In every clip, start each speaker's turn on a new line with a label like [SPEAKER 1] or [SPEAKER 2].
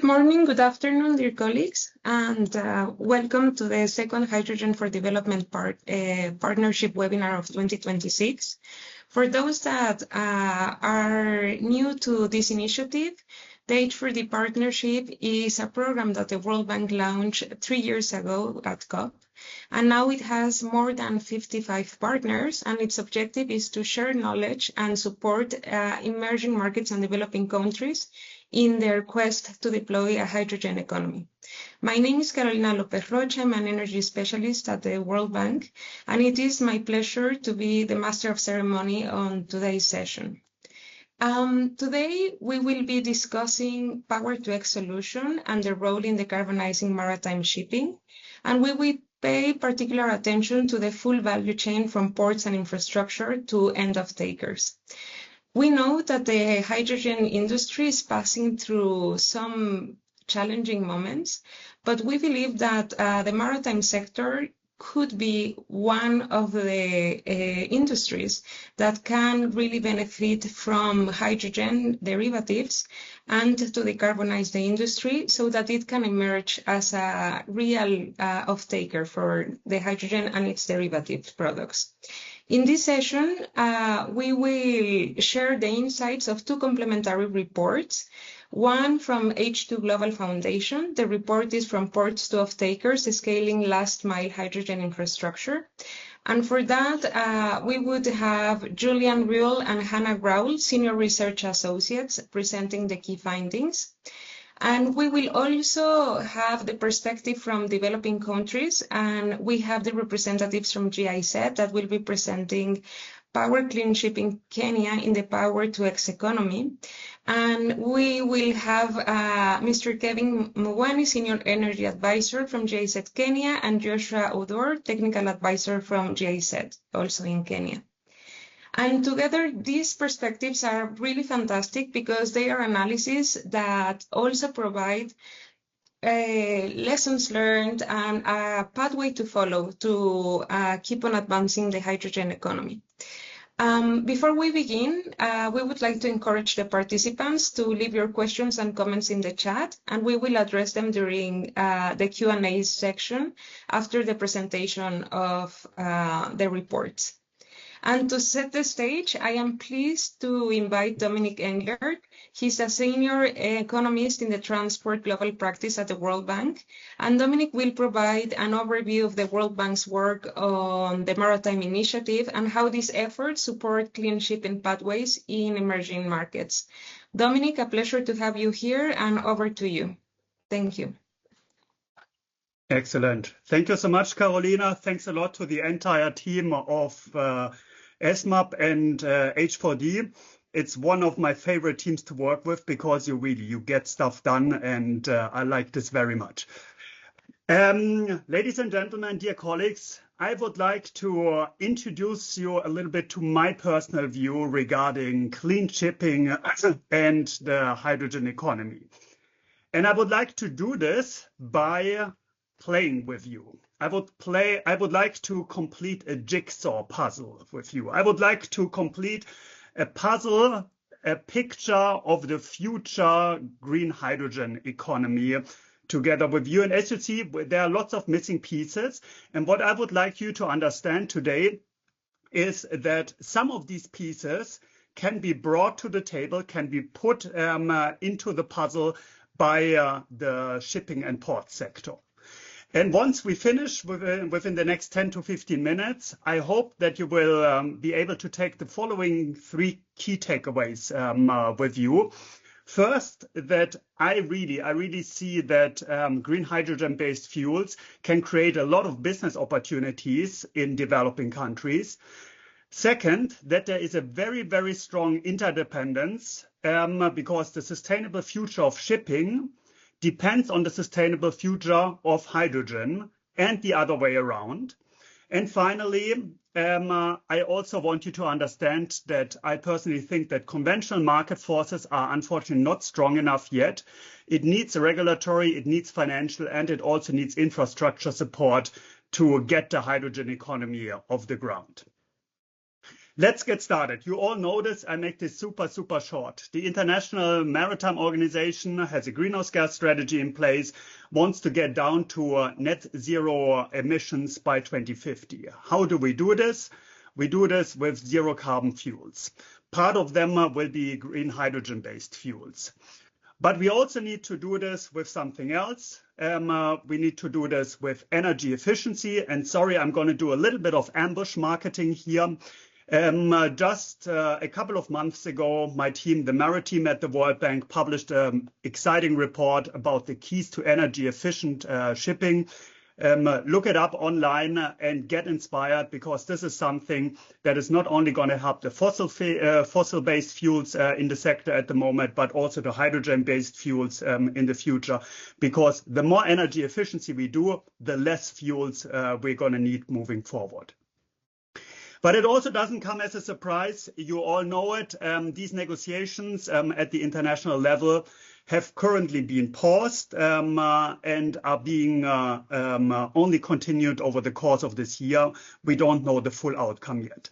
[SPEAKER 1] morning, good afternoon, dear colleagues, and welcome to the second Hydrogen for Development Partnership webinar of 2026. For those that are new to this initiative, the H4D partnership is a program that the World Bank launched 3 years ago at COP, and now it has more than 55 partners, and its objective is to share knowledge and support emerging markets and developing countries in their quest to deploy a hydrogen economy. My name is Carolina Lopez Rocha. I'm an energy specialist at the World Bank, and it is my pleasure to be the master of ceremony on today's session. Today, we will be discussing Power-to-X solution and the role in decarbonizing maritime shipping, and we will pay particular attention to the full value chain from ports and infrastructure to end off-takers. We know that the hydrogen industry is passing through some challenging moments, but we believe that the maritime sector could be one of the industries that can really benefit from hydrogen derivatives and to decarbonize the industry so that it can emerge as a real off-taker for the hydrogen and its derivative products. In this session, we will share the insights of 2 complementary reports. One from H2 Global Foundation. The report is from Ports to Off-takers, Scaling Last Mile Hydrogen Infrastructure. And for that, we would have Julian Ruel and Hannah Graul, Senior Research Associates, presenting the key findings. And we will also have the perspective from developing countries, and we have the representatives from GIZ that will be presenting Power Clean Shipping Kenya in the Power-to-X economy. And we will have Mr. Kevin Mwani, Senior Energy Advisor from GIZ Kenya, and Joshua Odor, Technical Advisor from GIZ, also in Kenya. And together, these perspectives are really fantastic because they are analyses that also provide lessons learned and a pathway to follow to keep on advancing the hydrogen economy. Before we begin, we would like to encourage the participants to leave your questions and comments in the chat, and we will address them during the Q&A section after the presentation of the reports. And to set the stage, I am pleased to invite Dominic Englert. He's a senior economist in the transport global practice at the World Bank. And Dominic will provide an overview of the World Bank's work on the Maritime Initiative and how these efforts support clean shipping pathways in emerging markets. Dominic, a pleasure to have you here, and over to you. Thank you.
[SPEAKER 2] Excellent. Thank you so much, Carolina. Thanks a lot to the entire team of ESMAP and H4D. It's one of my favorite teams to work with because you get stuff done, and I like this very much. Ladies and gentlemen, dear colleagues, I would like to introduce you a little bit to my personal view regarding clean shipping and the hydrogen economy. And I would like to do this by playing with you. I would like to complete a jigsaw puzzle with you. I would like to complete a puzzle, a picture of the future green hydrogen economy together with you. And as you see, there are lots of missing pieces. And what I would like you to understand today is that some of these pieces can be brought to the table, can be put into the puzzle by the shipping and port sector. And once we finish within the next 10 to 15 minutes, I hope that you will be able to take the following 3 key takeaways with you. First, that I really see that green hydrogen-based fuels can create a lot of business opportunities in developing countries. Second, that there is a very, very strong interdependence because the sustainable future of shipping depends on the sustainable future of hydrogen and the other way around. And finally, I also want you to understand that I personally think that conventional market forces are unfortunately not strong enough yet. It needs regulatory, it needs financial, and it also needs infrastructure support to get the hydrogen economy off the ground. Let's get started. You all know this. I make this super short. The International Maritime Organization has a greenhouse gas strategy in place, wants to get down to net zero emissions by 2050. How do we do this? We do this with zero carbon fuels. Part of them will be green hydrogen-based fuels. But we also need to do this with something else. We need to do this with energy efficiency. And sorry, I'm going to do a little bit of ambush marketing here. Just a couple of months ago, my team, the Maritime at the World Bank, published an exciting report about the keys to energy efficient shipping. Look it up online and get inspired, because this is something that is not only going to help the fossil-based fuels in the sector at the moment, but also the hydrogen-based fuels in the future. Because the more energy efficiency we do, the less fuels we're going to need moving forward. But it also doesn't come as a surprise. You all know it. These negotiations at the international level have currently been paused and are being only continued over the course of this year. We don't know the full outcome yet.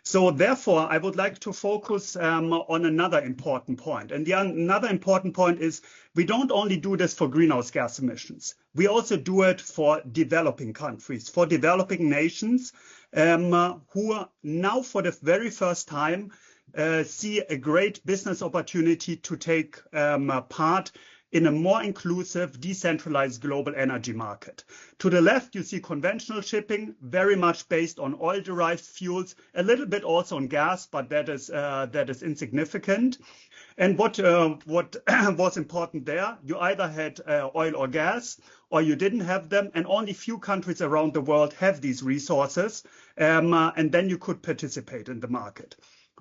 [SPEAKER 2] So therefore, I would like to focus on another important point. And another important point is we don't only do this for greenhouse gas emissions. We also do it for developing countries, for developing nations who now for the very first time see a great business opportunity to take part in a more inclusive, decentralized global energy market. To the left, you see conventional shipping, very much based on oil-derived fuels, a little bit also on gas, but that is insignificant. And what was important there, you either had oil or gas, or you didn't have them, and only few countries around the world have these resources, and then you could participate in the market.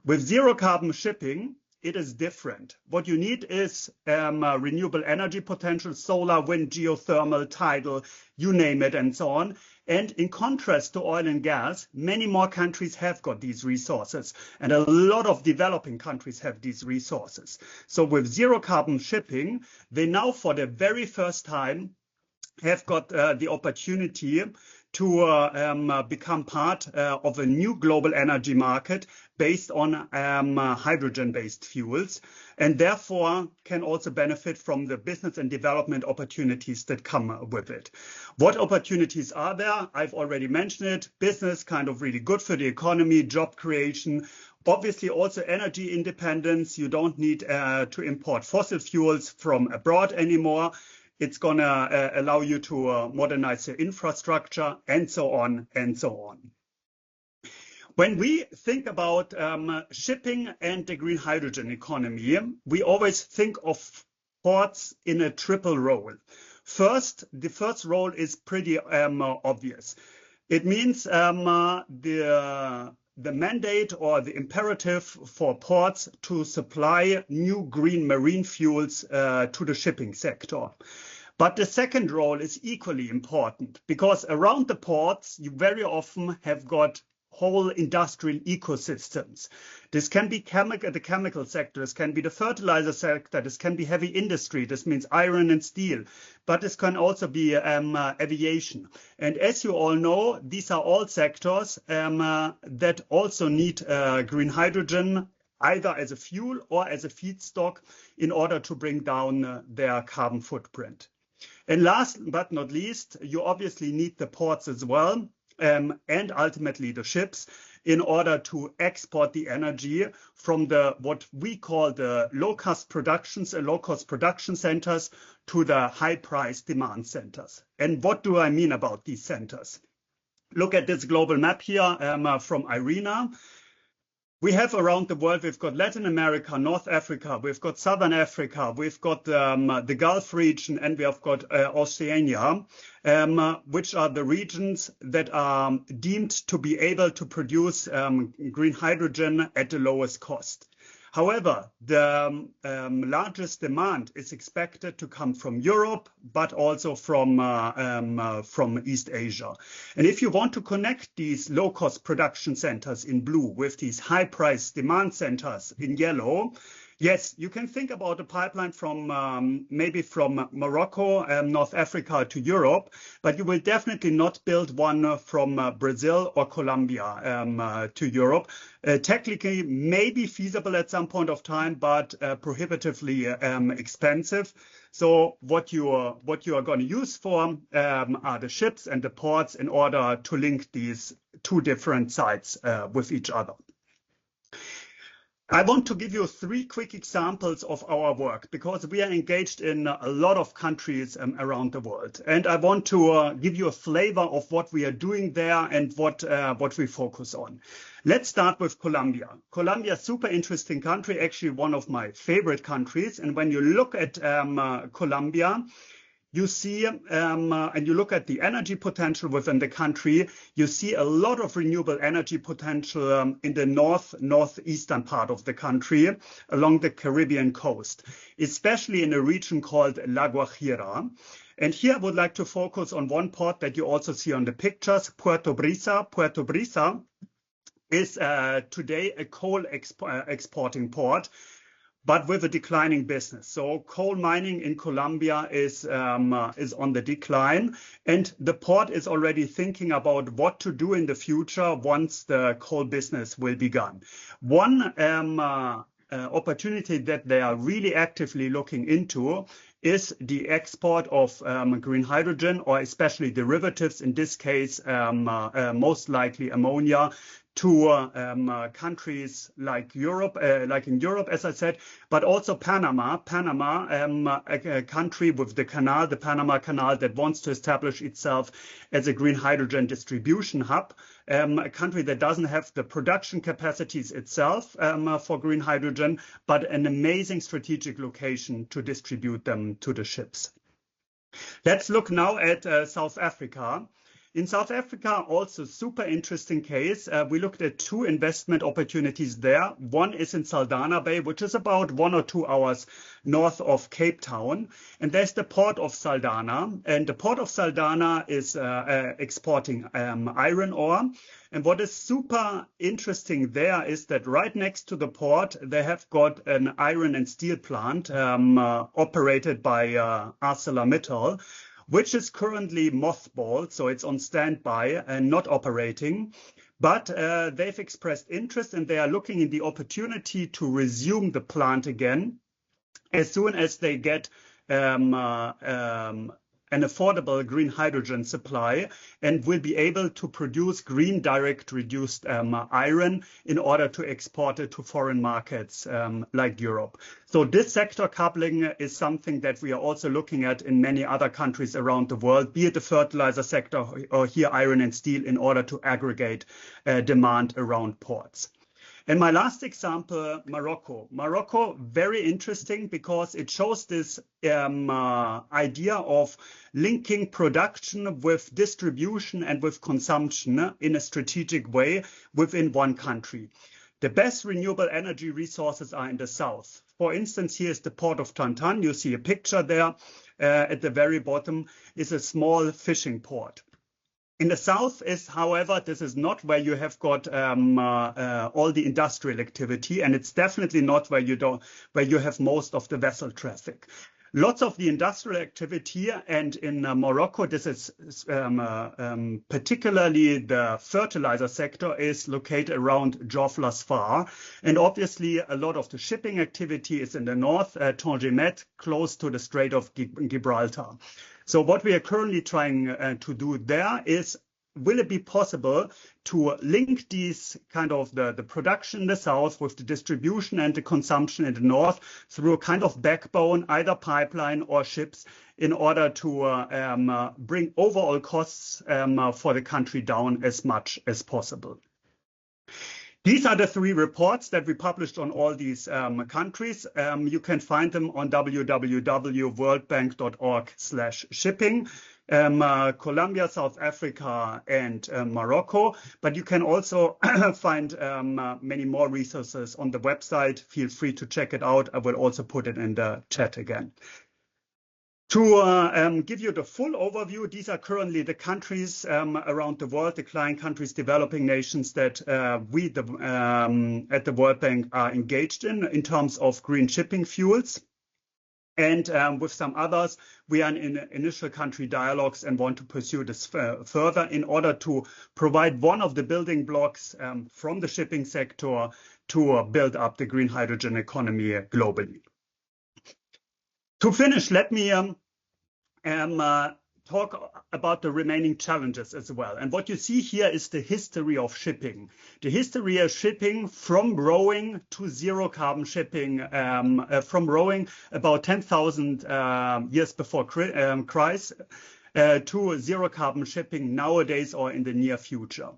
[SPEAKER 2] With zero carbon shipping, it is different. What you need is renewable energy potential, solar, wind, geothermal, tidal, you name it, and so on. And in contrast to oil and gas, many more countries have got these resources, and a lot of developing countries have these resources. So with zero carbon shipping, they now for the very first time have got the opportunity to become part of a new global energy market based on hydrogen-based fuels, and therefore can also benefit from the business and development opportunities that come with it. What opportunities are there? I've already mentioned it. Business, kind of really good for the economy, job creation. Obviously also energy independence. You don't need to import fossil fuels from abroad anymore. It's going to allow you to modernize your infrastructure, and so on and so on. When we think about shipping and the green hydrogen economy, we always think of ports in a triple role. First, the first role is pretty obvious. It means the mandate or the imperative for ports to supply new green marine fuels to the shipping sector. But the second role is equally important, because around the ports, you very often have got whole industrial ecosystems. This can be the chemical sector, this can be the fertilizer sector, this can be heavy industry, this means iron and steel, but this can also be aviation. And as you all know, these are all sectors that also need green hydrogen, either as a fuel or as a feedstock, in order to bring down their carbon footprint. And last but not least, you obviously need the ports as well, and ultimately the ships, in order to export the energy from what we call the low-cost production centers to the high-price demand centers. And what do I mean about these centers? Look at this global map here from IRENA. We have around the world, we've got Latin America, North Africa, we've got Southern Africa, we've got the Gulf region, and we have got Oceania, which are the regions that are deemed to be able to produce green hydrogen at the lowest cost. However, the largest demand is expected to come from Europe, but also from East Asia. And if you want to connect these low-cost production centers in blue with these high-price demand centers in yellow, Yes, you can think about a pipeline from maybe from Morocco, North Africa to Europe, but you will definitely not build one from Brazil or Colombia to Europe. Technically, may be feasible at some point of time, but prohibitively expensive. So what you are going to use for are the ships and the ports in order to link these two different sites with each other. I want to give you 3 quick examples of our work because we are engaged in a lot of countries around the world. And I want to give you a flavor of what we are doing there and what we focus on. Let's start with Colombia. Colombia, super interesting country, actually one of my favorite countries. And when you look at Colombia, you see, and you look at the energy potential within the country, you see a lot of renewable energy potential in the northeastern part of the country along the Caribbean coast, especially in a region called La Guajira. And here I would like to focus on one port that you also see on the pictures, Puerto Brisa. Puerto Brisa is today a coal exporting port, but with a declining business. So coal mining in Colombia is on the decline, and the port is already thinking about what to do in the future once the coal business will be gone. One opportunity that they are really actively looking into is the export of green hydrogen, or especially derivatives, in this case, most likely ammonia, to countries like Europe, like in Europe, as I said, but also Panama. Panama, a country with the canal, the Panama Canal, that wants to establish itself as a green hydrogen distribution hub, a country that doesn't have the production capacities itself for green hydrogen, but an amazing strategic location to distribute them to the ships. Let's look now at South Africa. In South Africa, also super interesting case. We looked at 2 investment opportunities there. One is in Saldanha Bay, which is about 1 or 2 hours north of Cape Town. And there's the port of Saldanha. And the port of Saldanha is exporting iron ore. And what is super interesting there is that right next to the port, they have got an iron and steel plant operated by ArcelorMittal, which is currently mothballed, so it's on standby and not operating. But they've expressed interest, and they are looking in the opportunity to resume the plant again as soon as they get an affordable green hydrogen supply, and will be able to produce green direct reduced iron in order to export it to foreign markets like Europe. So this sector coupling is something that we are also looking at in many other countries around the world, be it the fertilizer sector or here iron and steel, in order to aggregate demand around ports. And my last example, Morocco. Morocco, very interesting because it shows this idea of linking production with distribution and with consumption in a strategic way within one country. The best renewable energy resources are in the south. For instance, here is the port of Tantan. You see a picture there. At the very bottom is a small fishing port. In the south is, however, this is not where you have got all the industrial activity, and it's definitely not where you have most of the vessel traffic. Lots of the industrial activity, and in Morocco, this is particularly the fertilizer sector, is located around Jaflasfar, and obviously a lot of the shipping activity is in the north, Tangimet, close to the Strait of Gibraltar. So what we are currently trying to do there is, will it be possible to link these kind of the production in the south with the distribution and the consumption in the north through a kind of backbone, either pipeline or ships, in order to bring overall costs for the country down as much as possible. These are the 3 reports that we published on all these countries. You can find them on www.worldbank.org/shipping, Colombia, South Africa, and Morocco. But you can also find many more resources on the website. Feel free to check it out. I will also put it in the chat again. To give you the full overview, these are currently the countries around the world, the client countries, developing nations that we at the World Bank are engaged in terms of green shipping fuels. And with some others, we are in initial country dialogues and want to pursue this further in order to provide one of the building blocks from the shipping sector to build up the green hydrogen economy globally. To finish, let me talk about the remaining challenges as well. And what you see here is the history of shipping. The history of shipping from rowing to zero carbon shipping, from rowing about 10,000 years before Christ to zero carbon shipping nowadays or in the near future.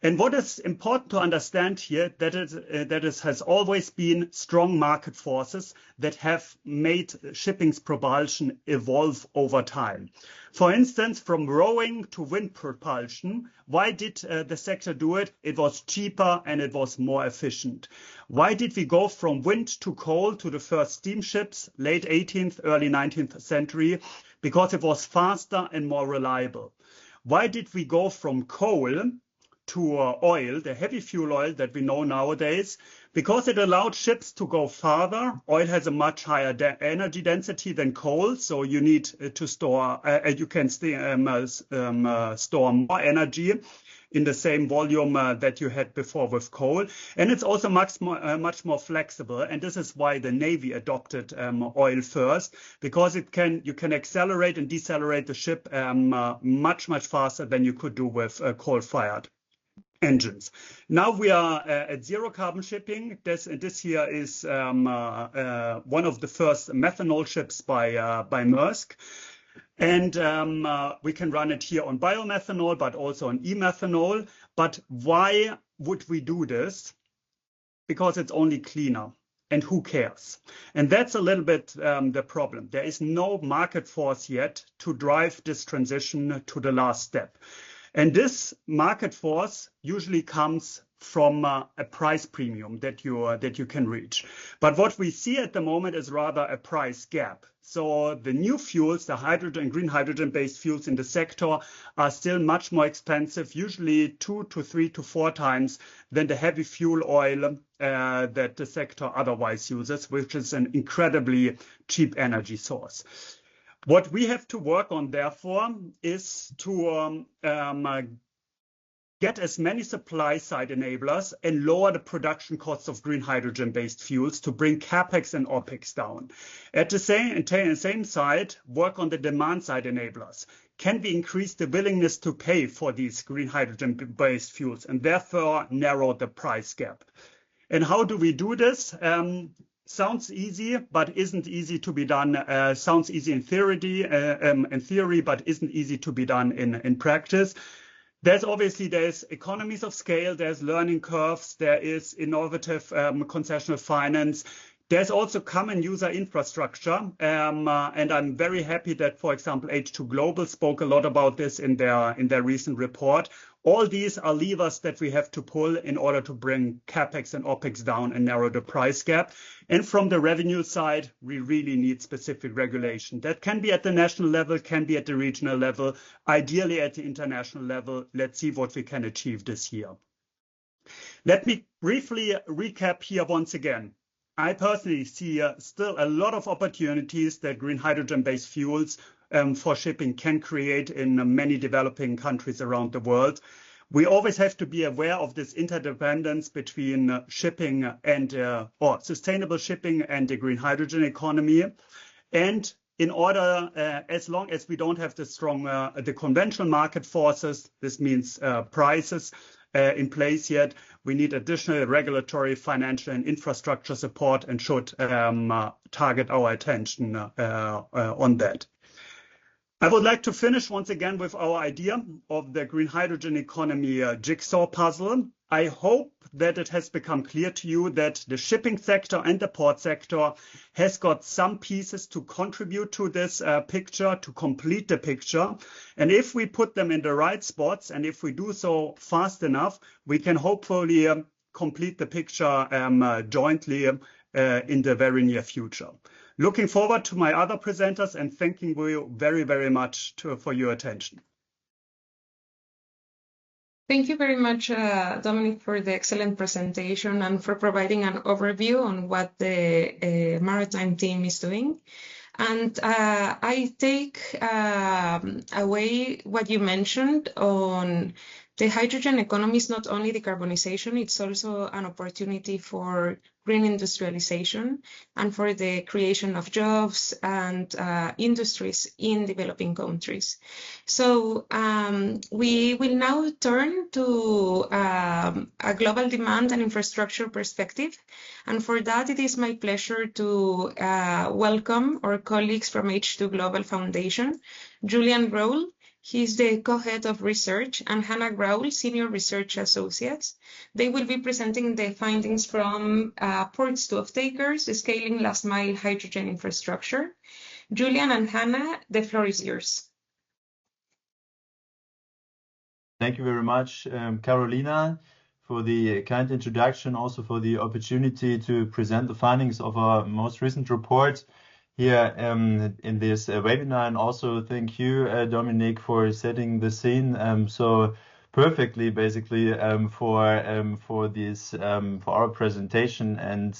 [SPEAKER 2] And what is important to understand here, that it has always been strong market forces that have made shipping's propulsion evolve over time. For instance, from rowing to wind propulsion, why did the sector do it? It was cheaper and it was more efficient. Why did we go from wind to coal to the first steamships, late 18th, early 19th century? Because it was faster and more reliable. Why did we go from coal to oil, the heavy fuel oil that we know nowadays? Because it allowed ships to go farther. Oil has a much higher energy density than coal, so you need to store, you can store more energy in the same volume that you had before with coal. And it's also much more flexible. And this is why the Navy adopted oil first, because you can accelerate and decelerate the ship much faster than you could do with coal-fired engines. Now we are at zero carbon shipping. This here is one of the first methanol ships by Maersk. And we can run it here on biomethanol, but also on e-methanol. But why would we do this? Because it's only cleaner. And who cares? And that's a little bit the problem. There is no market force yet to drive this transition to the last step. And this market force usually comes from a price premium that you can reach. But what we see at the moment is rather a price gap. So the new fuels, the hydrogen, green hydrogen-based fuels in the sector are still much more expensive, usually 2 to 3 to 4 times than the heavy fuel oil that the sector otherwise uses, which is an incredibly cheap energy source. What we have to work on, therefore, is to get as many supply-side enablers and lower the production costs of green hydrogen-based fuels to bring CapEx and OpEx down. At the same side, work on the demand-side enablers. Can we increase the willingness to pay for these green hydrogen-based fuels and therefore narrow the price gap? And how do we do this? Sounds easy, but isn't easy to be done. Sounds easy in theory, but isn't easy to be done in practice. There's economies of scale, there's learning curves, there is innovative concessional finance. There's also common user infrastructure. And I'm very happy that, for example, H2 Global spoke a lot about this in their recent report. All these are levers that we have to pull in order to bring CapEx and OpEx down and narrow the price gap. And from the revenue side, we really need specific regulation. That can be at the national level, can be at the regional level, ideally at the international level. Let's see what we can achieve this year. Let me briefly recap here once again. I personally see still a lot of opportunities that green hydrogen-based fuels for shipping can create in many developing countries around the world. We always have to be aware of this interdependence between shipping and or sustainable shipping and the green hydrogen economy. And in order, as long as we don't have the conventional market forces, this means prices in place yet, we need additional regulatory, financial, and infrastructure support and should target our attention on that. I would like to finish once again with our idea of the green hydrogen economy jigsaw puzzle. I hope that it has become clear to you that the shipping sector and the port sector has got some pieces to contribute to this picture, to complete the picture. And if we put them in the right spots, and if we do so fast enough, we can hopefully complete the picture jointly in the very near future. Looking forward to my other presenters and thanking you very, very much for your attention.
[SPEAKER 1] Thank you very much, Dominic, for the excellent presentation and for providing an overview on what the maritime team is doing. And I take away what you mentioned on the hydrogen economy is not only decarbonization, it's also an opportunity for green industrialization and for the creation of jobs and industries in developing countries. So we will now turn to a global demand and infrastructure perspective. And for that, it is my pleasure to welcome our colleagues from H2 Global Foundation, Julian Grohl. He's the co-head of research, and Hannah Grohl, senior research associates. They will be presenting the findings from ports to offtakers, scaling last mile hydrogen infrastructure. Julian and Hannah, the floor is yours.
[SPEAKER 3] Thank you very much, Carolina, for the kind introduction, also for the opportunity to present the findings of our most recent report here in this webinar. And also thank you, Dominic, for setting the scene so perfectly, basically, for our presentation. And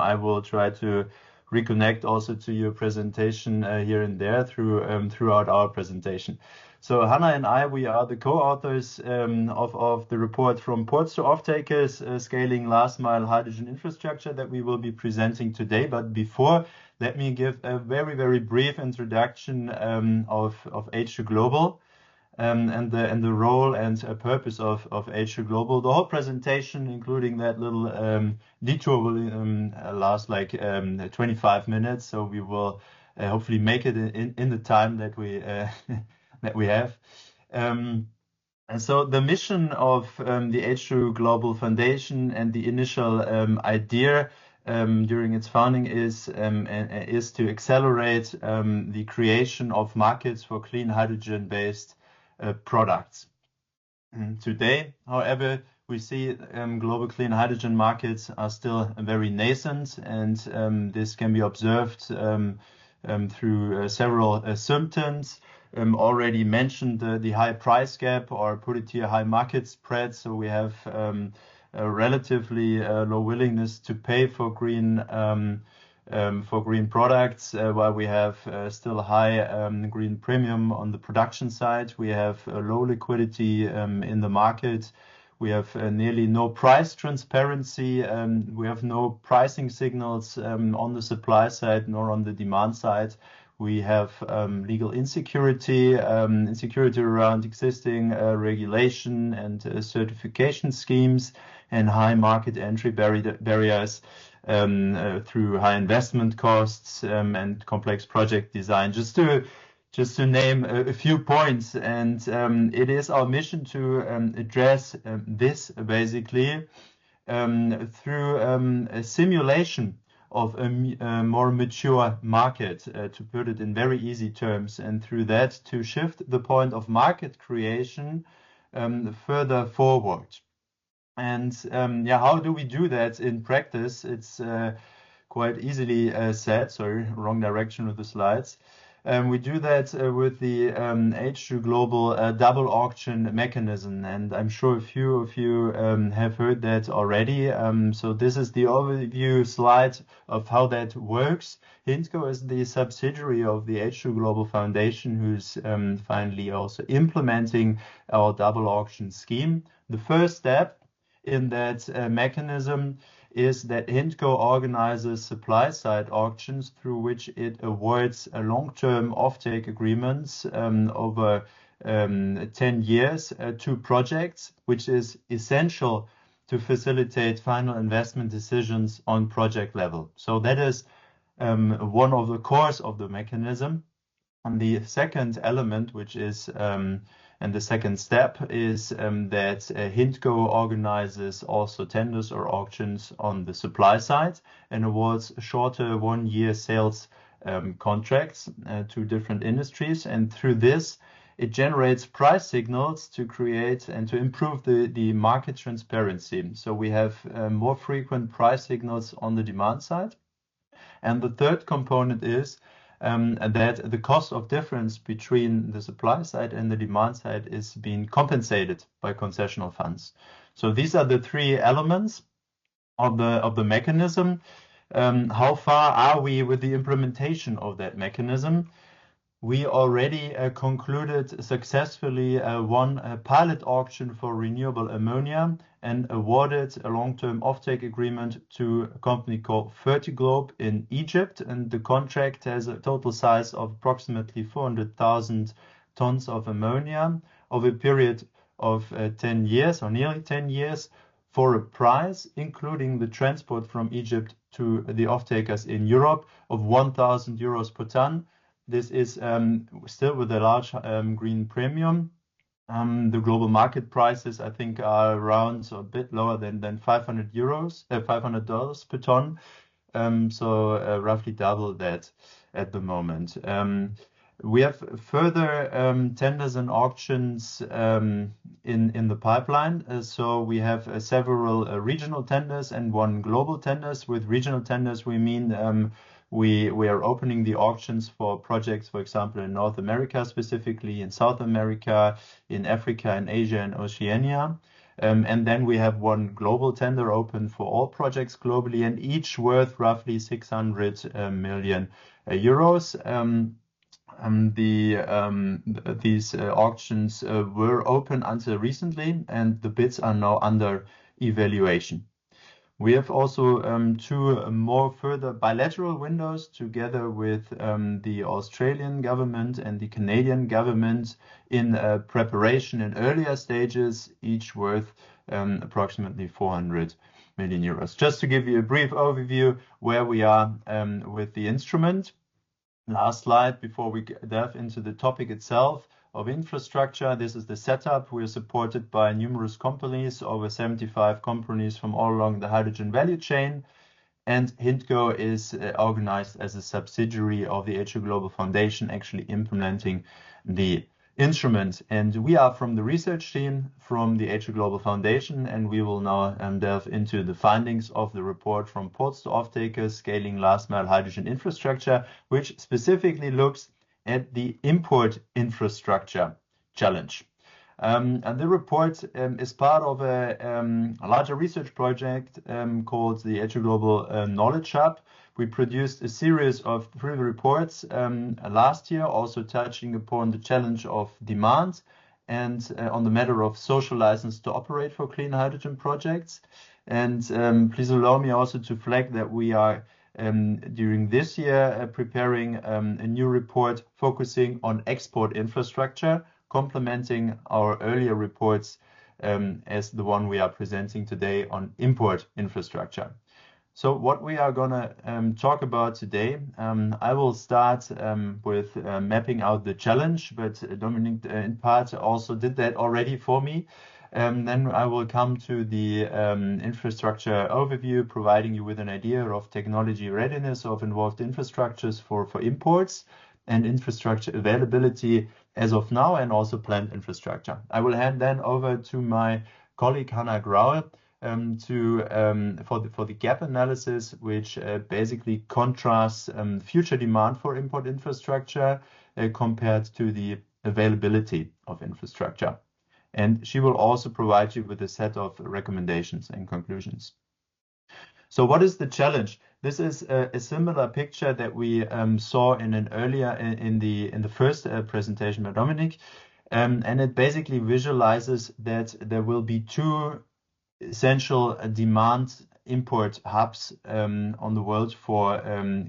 [SPEAKER 3] I will try to reconnect also to your presentation here and there throughout our presentation. So Hannah and I, we are the co-authors of the report From Ports to Offtakers, Scaling Last Mile Hydrogen Infrastructure that we will be presenting today. But before, let me give a very, very brief introduction of H2 Global and the role and purpose of H2 Global. The whole presentation, including that little detour, will last like 25 minutes. So we will hopefully make it in the time that we have. And so the mission of the H2 Global Foundation and the initial idea during its founding is to accelerate the creation of markets for clean hydrogen-based products. Today, however, we see global clean hydrogen markets are still very nascent, and this can be observed through several symptoms. Already mentioned the high price gap, or put it here, high market spread. So we have a relatively low willingness to pay for green products, while we have still high green premium on the production side. We have low liquidity in the market. We have nearly no price transparency. We have no pricing signals on the supply side nor on the demand side. We have legal insecurity, insecurity around existing regulation and certification schemes, and high market entry barriers through high investment costs and complex project design. Just to name a few points, and it is our mission to address this basically through a simulation of a more mature market, to put it in very easy terms, and through that to shift the point of market creation further forward. And how do we do that in practice? It's quite easily said. Sorry, wrong direction with the slides. We do that with the H2 Global double auction mechanism, and I'm sure a few of you have heard that already. So this is the overview slide of how that works. HINTCO is the subsidiary of the H2 Global Foundation, who's finally also implementing our double auction scheme. The first step in that mechanism is that HINTCO organizes supply-side auctions through which it awards long-term offtake agreements over 10 years to projects, which is essential to facilitate final investment decisions on project level. So that is one of the cores of the mechanism. And the second element, which is and the second step, is that HINTCO organizes also tenders or auctions on the supply side and awards shorter one-year sales contracts to different industries. And through this, it generates price signals to create and to improve the market transparency. So we have more frequent price signals on the demand side. And the third component is that the cost of difference between the supply side and the demand side is being compensated by concessional funds. So these are the three elements of the mechanism. How far are we with the implementation of that mechanism? We already concluded successfully one pilot auction for renewable ammonia and awarded a long-term offtake agreement to a company called Fertiglobe in Egypt. And the contract has a total size of approximately 400,000 tons of ammonia over a period of 10 years or nearly 10 years for a price, including the transport from Egypt to the offtakers in Europe, of 1,000 euros per ton. This is still with a large green premium. The global market prices, I think, are around, so a bit lower than $500 per ton. So roughly double that at the moment. We have further tenders and auctions in the pipeline. So we have several regional tenders and one global tenders. With regional tenders, we mean we are opening the auctions for projects, for example, in North America, specifically in South America, in Africa, in Asia, and Oceania. And then we have one global tender open for all projects globally, and each worth roughly 600 million euros. These auctions were open until recently, and the bids are now under evaluation. We have also two more further bilateral windows together with the Australian government and the Canadian government in preparation in earlier stages, each worth approximately 400 million euros. Just to give you a brief overview where we are with the instrument. Last slide before we delve into the topic itself of infrastructure. This is the setup. We are supported by numerous companies, over 75 companies from all along the hydrogen value chain. And HINTCO is organized as a subsidiary of the H4 Global Foundation, actually implementing the instrument. And we are from the research team from the H4 Global Foundation, and we will now delve into the findings of the report from ports to offtakers, scaling last mile hydrogen infrastructure, which specifically looks at the import infrastructure challenge. And the report is part of a larger research project called the H4 Global Knowledge Hub. We produced a series of 3 reports last year, also touching upon the challenge of demand and on the matter of social license to operate for clean hydrogen projects. And please allow me also to flag that we are during this year preparing a new report focusing on export infrastructure, complementing our earlier reports as the one we are presenting today on import infrastructure. So what we are going to talk about today, I will start with mapping out the challenge, but Dominic in part also did that already for me. Then I will come to the infrastructure overview, providing you with an idea of technology readiness of involved infrastructures for imports and infrastructure availability as of now, and also planned infrastructure. I will hand then over to my colleague Hannah Graue for the gap analysis, which basically contrasts future demand for import infrastructure compared to the availability of infrastructure. And she will also provide you with a set of recommendations and conclusions. So what is the challenge? This is a similar picture that we saw in an earlier in the first presentation by Dominic, and it basically visualizes that there will be 2 essential demand import hubs on the world for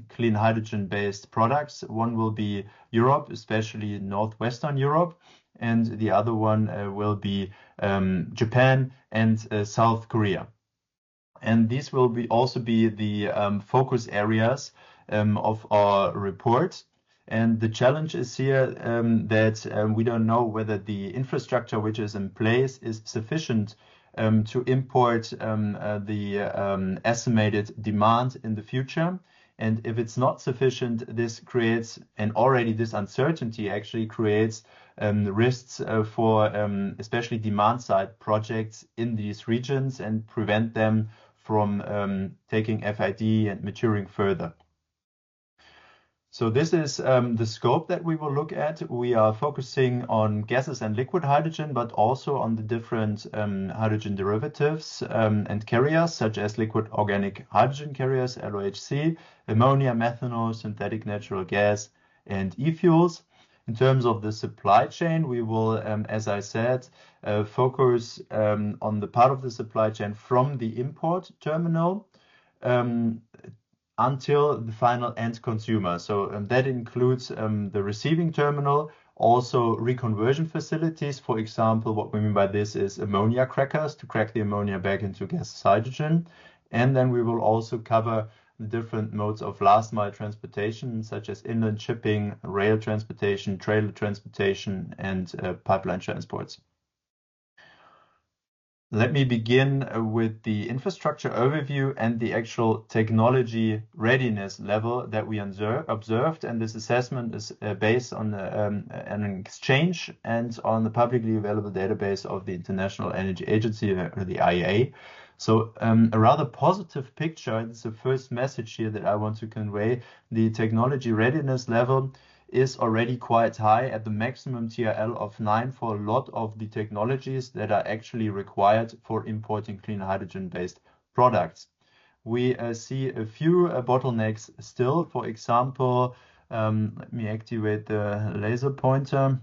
[SPEAKER 3] clean hydrogen-based products. One will be Europe, especially Northwestern Europe, and the other one will be Japan and South Korea. And these will also be the focus areas of our report. And the challenge is here that we don't know whether the infrastructure which is in place is sufficient to import the estimated demand in the future. And if it's not sufficient, this creates, and already this uncertainty actually creates risks for especially demand side projects in these regions and prevent them from taking FID and maturing further. So this is the scope that we will look at. We are focusing on gases and liquid hydrogen, but also on the different hydrogen derivatives and carriers, such as liquid organic hydrogen carriers, LOHC, ammonia, methanol, synthetic natural gas, and e-fuels. In terms of the supply chain, we will, as I said, focus on the part of the supply chain from the import terminal until the final end consumer. So that includes the receiving terminal, also reconversion facilities. For example, what we mean by this is ammonia crackers to crack the ammonia back into gaseous hydrogen. And then we will also cover the different modes of last mile transportation, such as inland shipping, rail transportation, trailer transportation, and pipeline transports. Let me begin with the infrastructure overview and the actual technology readiness level that we observed. And this assessment is based on an exchange and on the publicly available database of the International Energy Agency, or the IEA. So a rather positive picture. This is the first message here that I want to convey. The technology readiness level is already quite high, at the maximum TRL of 9 for a lot of the technologies that are actually required for importing clean hydrogen-based products. We see a few bottlenecks still. For example, let me activate the laser pointer.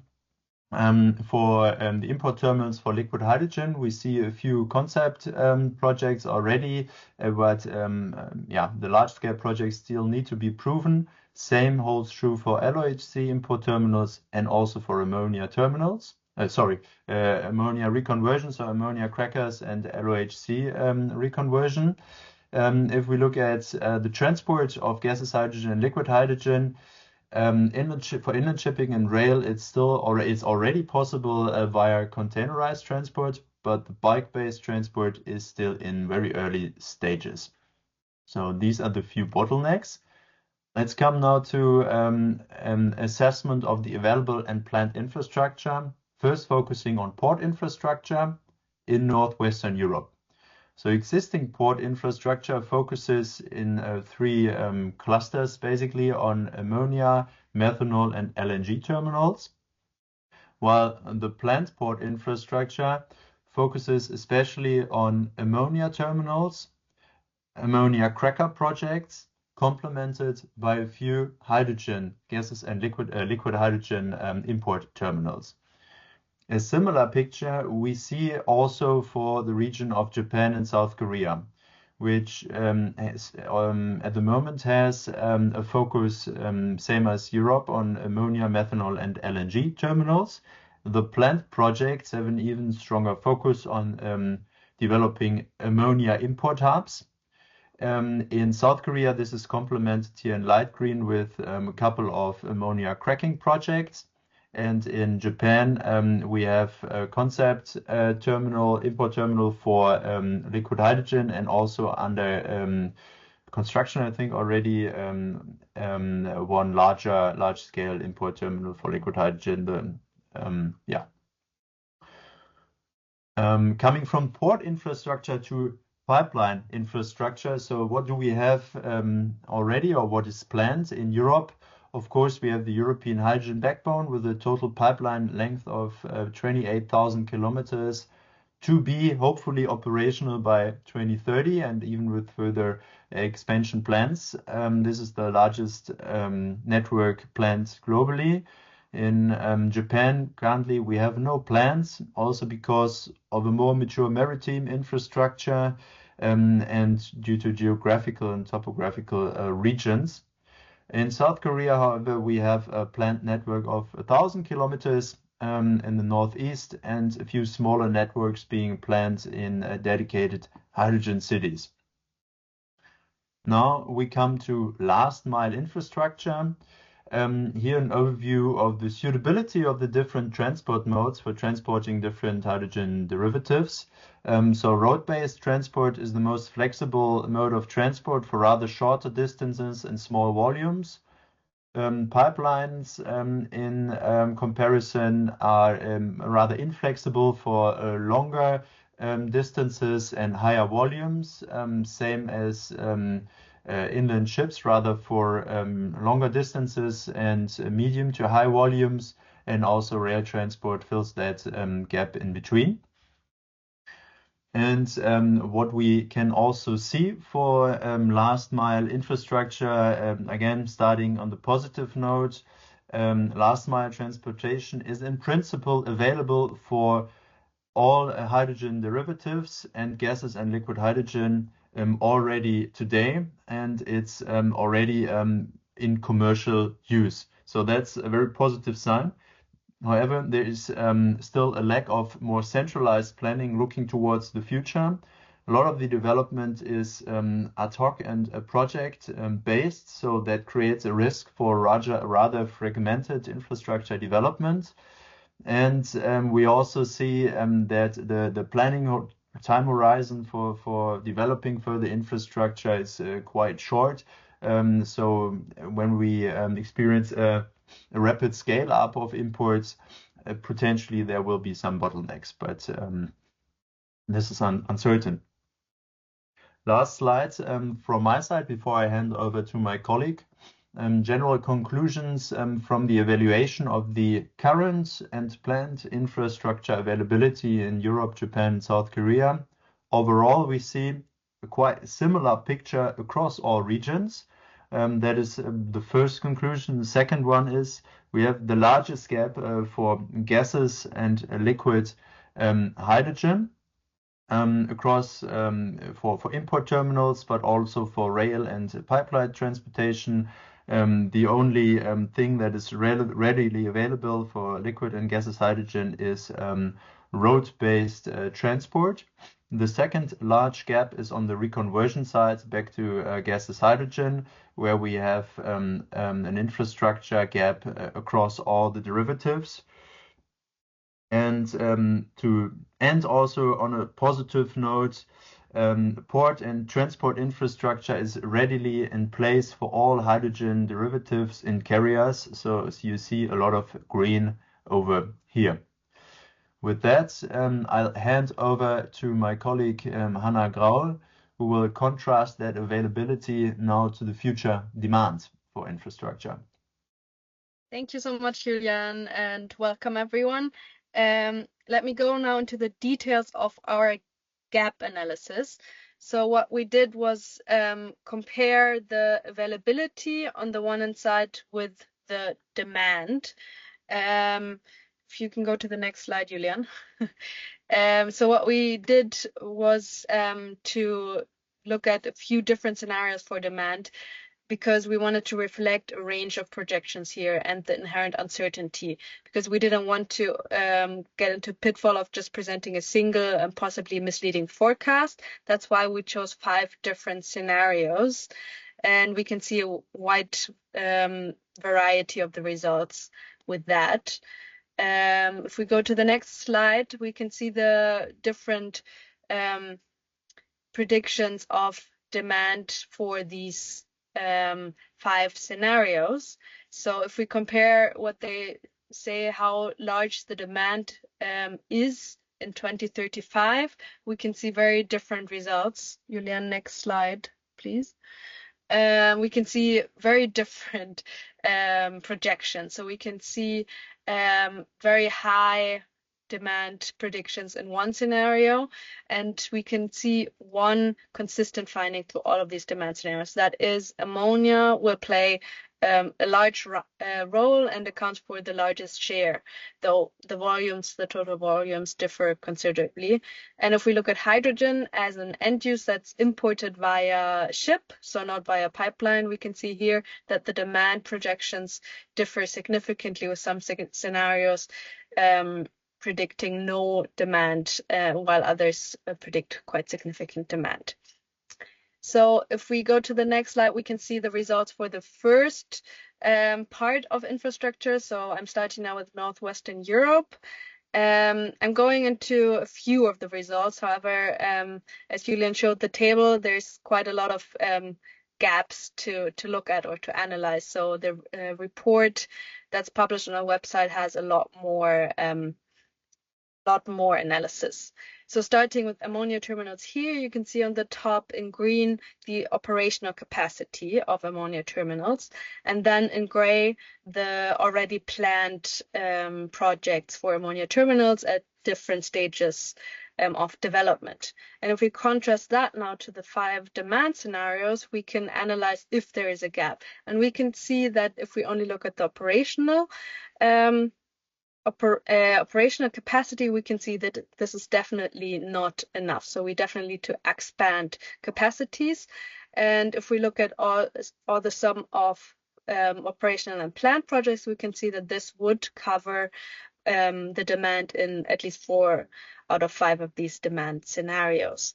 [SPEAKER 3] For the import terminals for liquid hydrogen, we see a few concept projects already, but the large-scale projects still need to be proven. Same holds true for LOHC import terminals and also for ammonia terminals. Ammonia reconversion, so ammonia crackers and LOHC reconversion. If we look at the transport of gaseous hydrogen and liquid hydrogen, for inland shipping and rail, it's already possible via containerized transport, but the bike-based transport is still in very early stages. So these are the few bottlenecks. Let's come now to an assessment of the available and planned infrastructure, first focusing on port infrastructure in Northwestern Europe. So existing port infrastructure focuses in 3 clusters, basically on ammonia, methanol, and LNG terminals, while the planned port infrastructure focuses especially on ammonia terminals, ammonia cracker projects, complemented by a few hydrogen gases and liquid hydrogen import terminals. A similar picture we see also for the region of Japan and South Korea, which has, at the moment has a focus, same as Europe, on ammonia, methanol, and LNG terminals. The planned projects have an even stronger focus on developing ammonia import hubs. In South Korea, this is complemented here in light green with a couple of ammonia cracking projects. And in Japan, we have a concept import terminal for liquid hydrogen, and also under construction, I think already one large-scale import terminal for liquid hydrogen. Coming from port infrastructure to pipeline infrastructure. So what do we have already, or what is planned in Europe? Of course, we have the European hydrogen backbone with a total pipeline length of 28,000 kilometers to be hopefully operational by 2030, and even with further expansion plans. This is the largest network planned globally. In Japan, currently we have no plans, also because of a more mature maritime infrastructure and due to geographical and topographical regions. In South Korea, however, we have a planned network of 1,000 kilometers in the northeast, and a few smaller networks being planned in dedicated hydrogen cities. Now we come to last mile infrastructure. Here an overview of the suitability of the different transport modes for transporting different hydrogen derivatives. So road-based transport is the most flexible mode of transport for rather shorter distances and small volumes. Pipelines in comparison are rather inflexible for longer distances and higher volumes, same as inland ships, rather for longer distances and medium to high volumes, and also rail transport fills that gap in between. And what we can also see for last mile infrastructure, again, starting on the positive note, last mile transportation is in principle available for all hydrogen derivatives and gases and liquid hydrogen already today, and it's already in commercial use. So that's a very positive sign. However, there is still a lack of more centralized planning looking towards the future. A lot of the development is ad hoc and project based, so that creates a risk for rather fragmented infrastructure development. And we also see that the planning time horizon for developing further infrastructure is quite short. So when we experience a rapid scale up of imports, potentially there will be some bottlenecks, but this is uncertain. Last slide from my side before I hand over to my colleague. General conclusions from the evaluation of the current and planned infrastructure availability in Europe, Japan, and South Korea. Overall, we see a quite similar picture across all regions. That is the first conclusion. The second one is we have the largest gap for gases and liquid hydrogen across for import terminals, but also for rail and pipeline transportation. The only thing that is readily available for liquid and gaseous hydrogen is road-based transport. The second large gap is on the reconversion side back to gaseous hydrogen, where we have an infrastructure gap across all the derivatives. And to end also on a positive note, port and transport infrastructure is readily in place for all hydrogen derivatives in carriers. So as you see, a lot of green over here. With that, I'll hand over to my colleague Hannah Graul, who will contrast that availability now to the future demand for infrastructure.
[SPEAKER 4] Thank you so much, Julian, and welcome everyone. Let me go now into the details of our gap analysis. So what we did was compare the availability on the one hand side with the demand. If you can go to the next slide, Julian. So what we did was to look at a few different scenarios for demand, because we wanted to reflect a range of projections here and the inherent uncertainty, because we didn't want to get into pitfall of just presenting a single and possibly misleading forecast. That's why we chose 5 different scenarios, and we can see a wide variety of the results with that. If we go to the next slide, we can see the different predictions of demand for these 5 scenarios. So if we compare what they say, how large the demand is in 2035, we can see very different results. Julian, next slide, please. We can see very different projections. So we can see very high demand predictions in one scenario, and we can see one consistent finding to all of these demand scenarios. That is, ammonia will play a large role and accounts for the largest share, though the total volumes differ considerably. And if we look at hydrogen as an end use that's imported via ship, so not via pipeline, we can see here that the demand projections differ significantly, with some scenarios predicting no demand, while others predict quite significant demand. So if we go to the next slide, we can see the results for the first part of infrastructure. So I'm starting now with Northwestern Europe. I'm going into a few of the results. However, as Julian showed the table, there's quite a lot of gaps to look at or to analyze. So the report that's published on our website has a lot more analysis. So starting with ammonia terminals here, you can see on the top in green the operational capacity of ammonia terminals, and then in gray the already planned projects for ammonia terminals at different stages of development. And if we contrast that now to the 5 demand scenarios, we can analyze if there is a gap. And we can see that if we only look at the operational capacity, we can see that this is definitely not enough. So we definitely need to expand capacities. And if we look at all the sum of operational and planned projects, we can see that this would cover the demand in at least 4 out of 5 of these demand scenarios.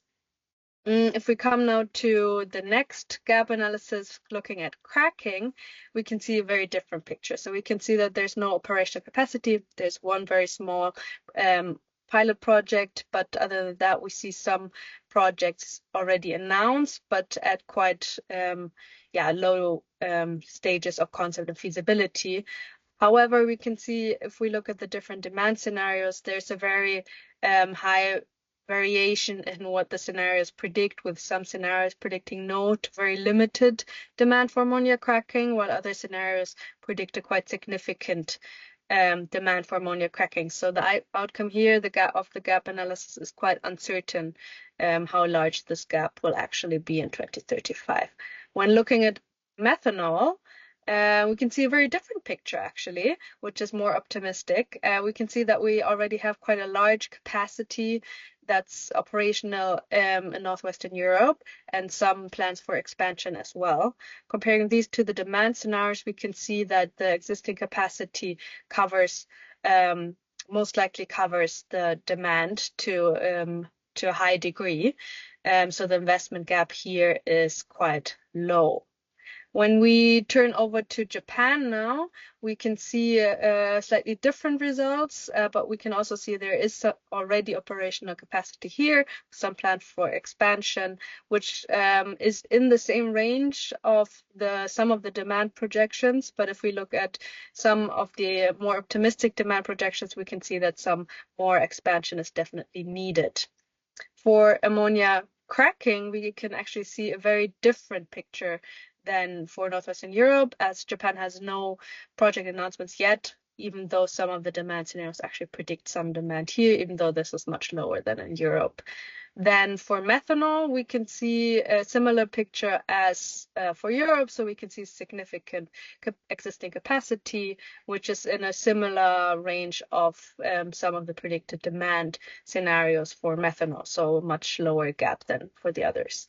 [SPEAKER 4] If we come now to the next gap analysis, looking at cracking, we can see a very different picture. So we can see that there's no operational capacity. There's one very small pilot project, but other than that, we see some projects already announced, but at quite low stages of concept and feasibility. However, we can see if we look at the different demand scenarios, there's a very high variation in what the scenarios predict, with some scenarios predicting no to very limited demand for ammonia cracking, while other scenarios predict a quite significant demand for ammonia cracking. So the outcome here, the gap analysis, is quite uncertain how large this gap will actually be in 2035. When looking at methanol, we can see a very different picture actually, which is more optimistic. We can see that we already have quite a large capacity that's operational in Northwestern Europe, and some plans for expansion as well. Comparing these to the demand scenarios, we can see that the existing capacity covers, most likely covers the demand to a high degree. So the investment gap here is quite low. When we turn over to Japan now, we can see slightly different results, but we can also see there is already operational capacity here, some planned for expansion, which is in the same range of some of the demand projections. But if we look at some of the more optimistic demand projections, we can see that some more expansion is definitely needed. For ammonia cracking, we can actually see a very different picture than for Northwestern Europe, as Japan has no project announcements yet, even though some of the demand scenarios actually predict some demand here, even though this is much lower than in Europe. Then for methanol, we can see a similar picture as for Europe. So we can see significant existing capacity, which is in a similar range of some of the predicted demand scenarios for methanol. So much lower gap than for the others.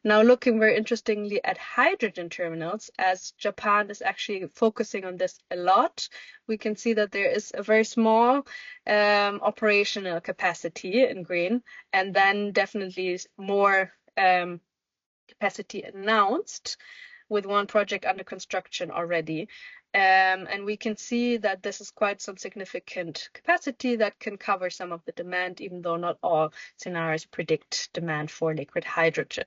[SPEAKER 4] Now looking very interestingly at hydrogen terminals, as Japan is actually focusing on this a lot, we can see that there is a very small operational capacity in green, and then definitely more capacity announced, with one project under construction already. And we can see that this is quite some significant capacity that can cover some of the demand, even though not all scenarios predict demand for liquid hydrogen.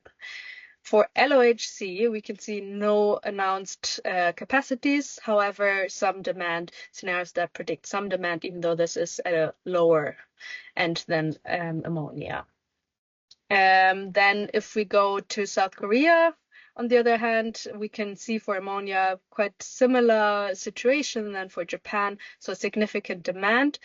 [SPEAKER 4] For LOHC, we can see no announced capacities. However, some demand scenarios that predict some demand, even though this is at a lower end than ammonia. Then if we go to South Korea, on the other hand, we can see for ammonia quite similar situation than for Japan, so significant demand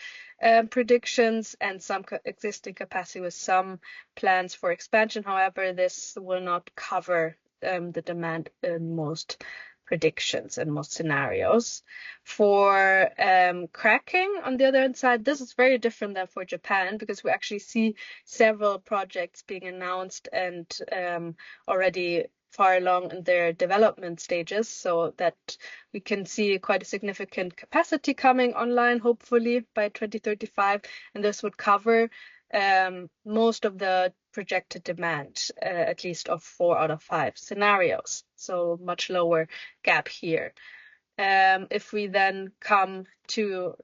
[SPEAKER 4] predictions and some existing capacity with some plans for expansion. However, this will not cover the demand in most predictions and most scenarios. For cracking, on the other hand side, this is very different than for Japan, because we actually see several projects being announced and already far along in their development stages, so that we can see quite a significant capacity coming online, hopefully by 2035, and this would cover most of the projected demand, at least of 4 out of 5 scenarios, so much lower gap here. If we then come to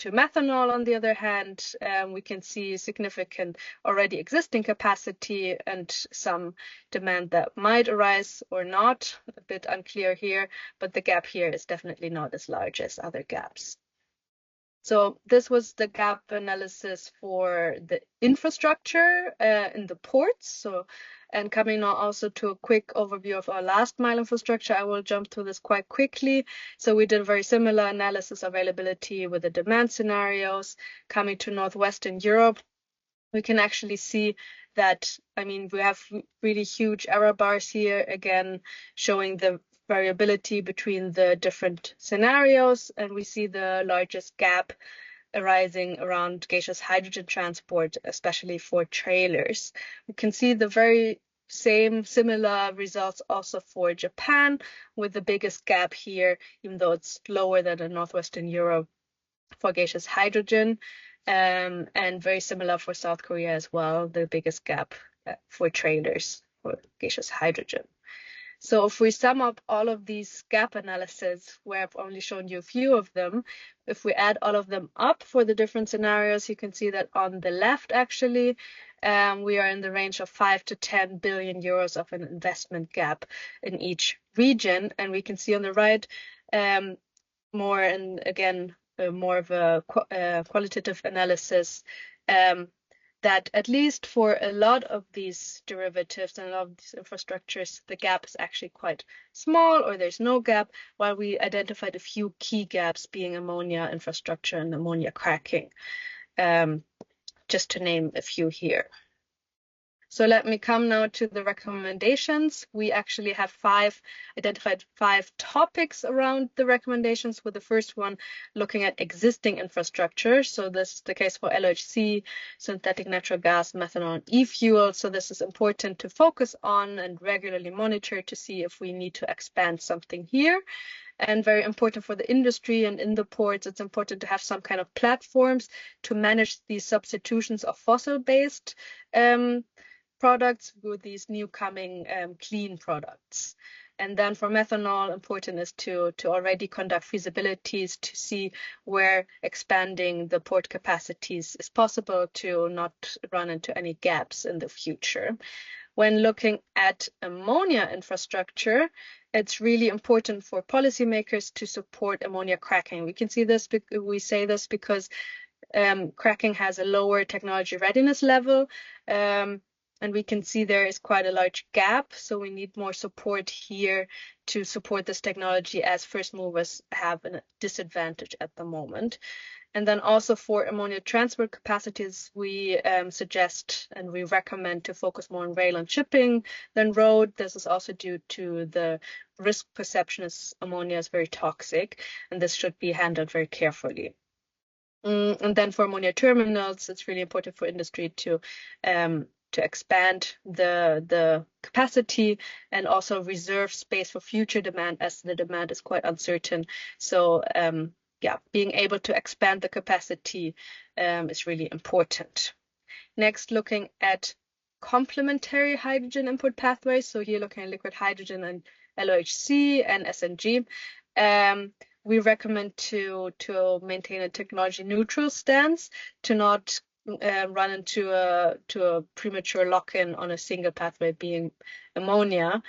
[SPEAKER 4] methanol, on the other hand, we can see significant already existing capacity and some demand that might arise or not, a bit unclear here, but the gap here is definitely not as large as other gaps. So this was the gap analysis for the infrastructure in the ports. So, and coming now also to a quick overview of our last mile infrastructure, I will jump through this quite quickly. So we did a very similar analysis availability with the demand scenarios. Coming to Northwestern Europe, we can actually see that, I mean, we have really huge error bars here, again, showing the variability between the different scenarios, and we see the largest gap arising around gaseous hydrogen transport, especially for trailers. We can see the very similar results also for Japan, with the biggest gap here, even though it's lower than in Northwestern Europe for gaseous hydrogen, and very similar for South Korea as well, the biggest gap for trailers for gaseous hydrogen. So if we sum up all of these gap analyses, where I've only shown you a few of them, if we add all of them up for the different scenarios, you can see that on the left, actually, we are in the range of 5 to 10 billion euros of an investment gap in each region. And we can see on the right, more, and again, more of a qualitative analysis, that at least for a lot of these derivatives and a lot of these infrastructures, the gap is actually quite small, or there's no gap, while we identified a few key gaps, being ammonia infrastructure and ammonia cracking, just to name a few here. So let me come now to the recommendations. We actually have identified five topics around the recommendations, with the first one looking at existing infrastructure. So this is the case for LHC, synthetic natural gas, methanol, and e-fuel. So this is important to focus on and regularly monitor to see if we need to expand something here. And very important for the industry and in the ports, it's important to have some kind of platforms to manage these substitutions of fossil-based products with these new coming clean products. And then for methanol, important is to already conduct feasibilities to see where expanding the port capacities is possible to not run into any gaps in the future. When looking at ammonia infrastructure, it's really important for policymakers to support ammonia cracking. We can see this, we say this because cracking has a lower technology readiness level, and we can see there is quite a large gap. So we need more support here to support this technology, as first movers have a disadvantage at the moment. And then also for ammonia transport capacities, we suggest and we recommend to focus more on rail and shipping than road. This is also due to the risk perception as ammonia is very toxic, and this should be handled very carefully. And then for ammonia terminals, it's really important for industry to expand the capacity and also reserve space for future demand, as the demand is quite uncertain. So yeah, being able to expand the capacity is really important. Next, looking at complementary hydrogen import pathways. So here looking at liquid hydrogen and LOHC and SNG. We recommend to maintain a technology neutral stance, to not run into a premature lock-in on a single pathway being ammonia,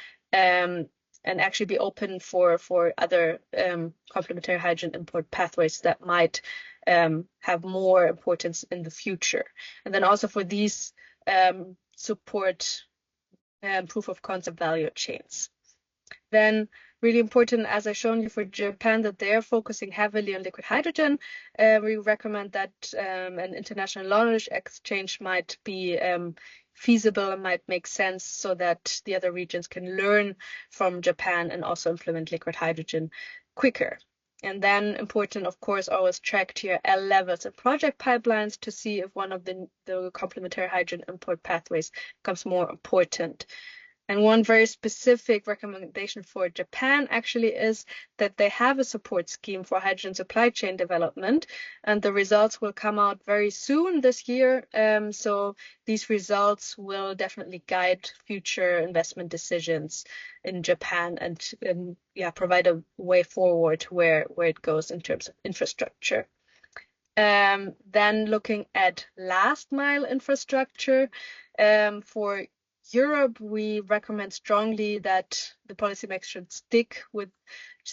[SPEAKER 4] and actually be open for other complementary hydrogen import pathways that might have more importance in the future. And then also for these support proof of concept value chains. Then really important, as I've shown you for Japan, that they're focusing heavily on liquid hydrogen. We recommend that an international knowledge exchange might be feasible and might make sense, so that the other regions can learn from Japan and also implement liquid hydrogen quicker. And then important, of course, always track TRL levels and project pipelines to see if one of the complementary hydrogen import pathways becomes more important. And one very specific recommendation for Japan actually is that they have a support scheme for hydrogen supply chain development, and the results will come out very soon this year. So these results will definitely guide future investment decisions in Japan, and yeah, provide a way forward where it goes in terms of infrastructure. Then looking at last mile infrastructure, for Europe, we recommend strongly that the policymakers should stick with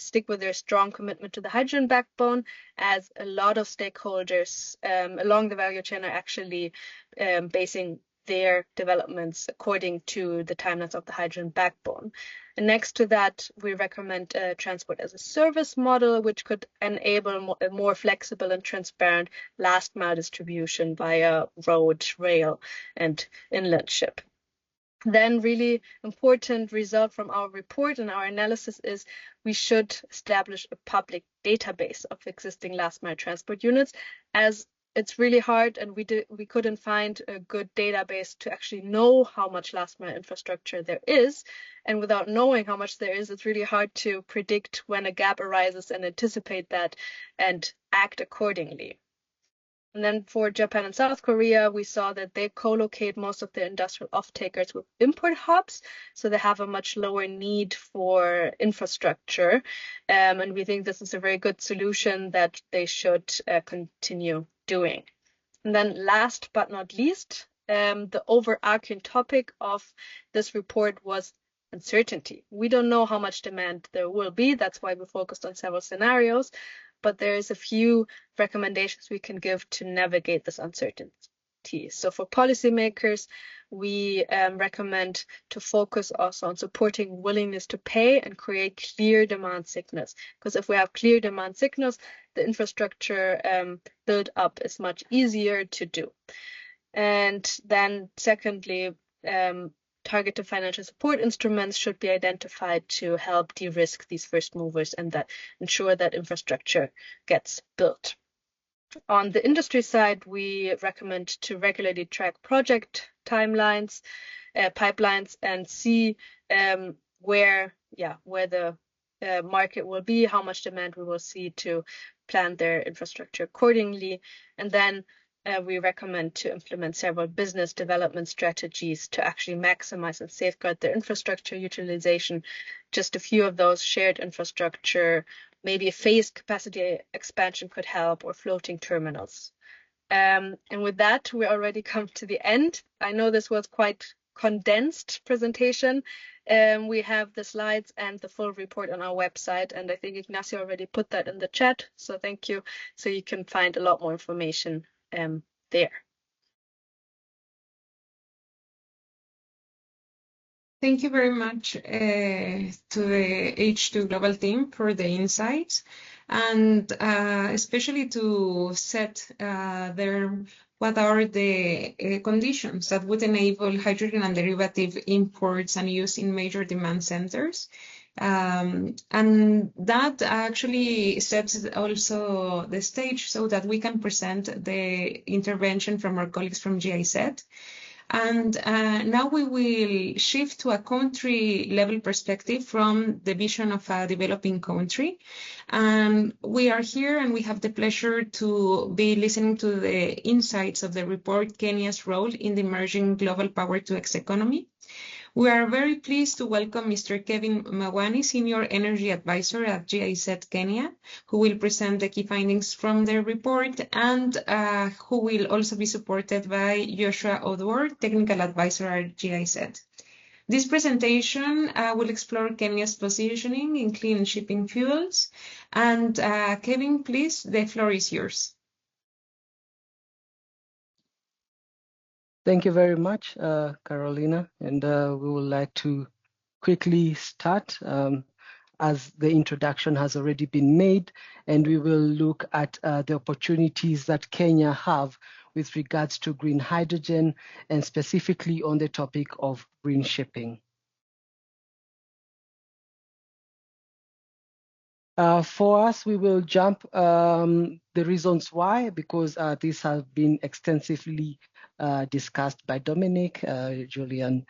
[SPEAKER 4] stick with their strong commitment to the hydrogen backbone, as a lot of stakeholders along the value chain are actually basing their developments according to the timelines of the hydrogen backbone. And next to that, we recommend a transport as a service model, which could enable a more flexible and transparent last mile distribution via road, rail, and inland ship. Then really important result from our report and our analysis is we should establish a public database of existing last mile transport units, as it's really hard and we couldn't find a good database to actually know how much last mile infrastructure there is. And without knowing how much there is, it's really hard to predict when a gap arises and anticipate that and act accordingly. And then for Japan and South Korea, we saw that they co-locate most of their industrial off-takers with import hubs, so they have a much lower need for infrastructure. And we think this is a very good solution that they should continue doing. And then last but not least, the overarching topic of this report was uncertainty. We don't know how much demand there will be. That's why we focused on several scenarios. But there's a few recommendations we can give to navigate this uncertainty. So for policymakers, we recommend to focus also on supporting willingness to pay and create clear demand signals. Because if we have clear demand signals, the infrastructure build up is much easier to do. And then secondly, targeted financial support instruments should be identified to help de-risk these first movers and that ensure that infrastructure gets built. On the industry side, we recommend to regularly track project timelines, pipelines, and see where the market will be, how much demand we will see to plan their infrastructure accordingly. And then we recommend to implement several business development strategies to actually maximize and safeguard their infrastructure utilization. Just a few of those: shared infrastructure, maybe a phased capacity expansion could help, or floating terminals. And with that, we already come to the end. I know this was quite condensed presentation. We have the slides and the full report on our website, and I think Ignacio already put that in the chat, so thank you. So you can find a lot more information there.
[SPEAKER 1] Thank you very much to the H2 Global team for the insights, and especially to set what are the conditions that would enable hydrogen and derivative imports and use in major demand centers. And that actually sets also the stage so that we can present the intervention from our colleagues from GIZ. And now we will shift to a country level perspective from the vision of a developing country. And we are here and we have the pleasure to be listening to the insights of the report, Kenya's role in the emerging global power-to-X economy. We are very pleased to welcome Mr. Kevin Mawani, Senior Energy Advisor at GIZ Kenya, who will present the key findings from the report and who will also be supported by Joshua Odward, Technical Advisor at GIZ. This presentation will explore Kenya's positioning in clean shipping fuels. And Kevin, please, the floor is yours.
[SPEAKER 5] Thank you very much, Carolina, and we would like to quickly start as the introduction has already been made, and we will look at the opportunities that Kenya have with regards to green hydrogen and specifically on the topic of green shipping. For us, we will jump the reasons why, because these have been extensively discussed by Dominic, Julian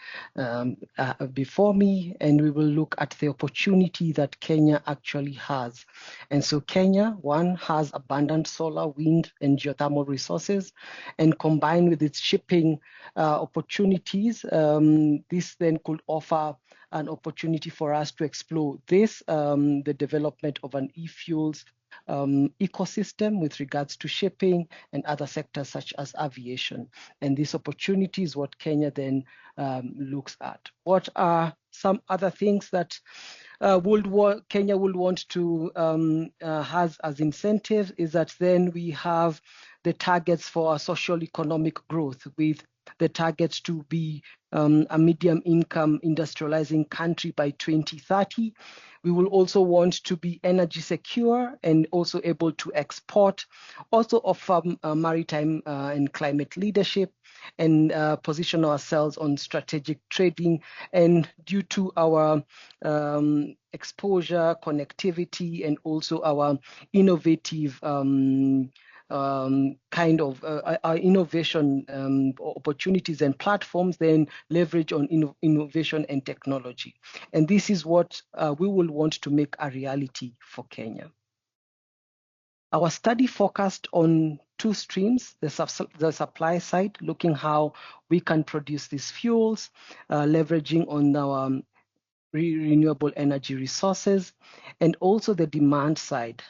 [SPEAKER 5] before me, and we will look at the opportunity that Kenya actually has. And so Kenya, one, has abundant solar, wind, and geothermal resources, and combined with its shipping opportunities, this then could offer an opportunity for us to explore this, the development of an e-fuels ecosystem with regards to shipping and other sectors such as aviation. And this opportunity is what Kenya then looks at. What are some other things that Kenya would want to has as incentives is that then we have the targets for our social economic growth, with the targets to be a medium income industrializing country by 2030. We will also want to be energy secure and also able to export, also offer maritime and climate leadership, and position ourselves on strategic trading. And due to our exposure, connectivity, and also our innovative our innovation opportunities and platforms, then leverage on innovation and technology. And this is what we will want to make a reality for Kenya. Our study focused on two streams, the supply side, looking how we can produce these fuels, leveraging on our renewable energy resources, and also the demand side,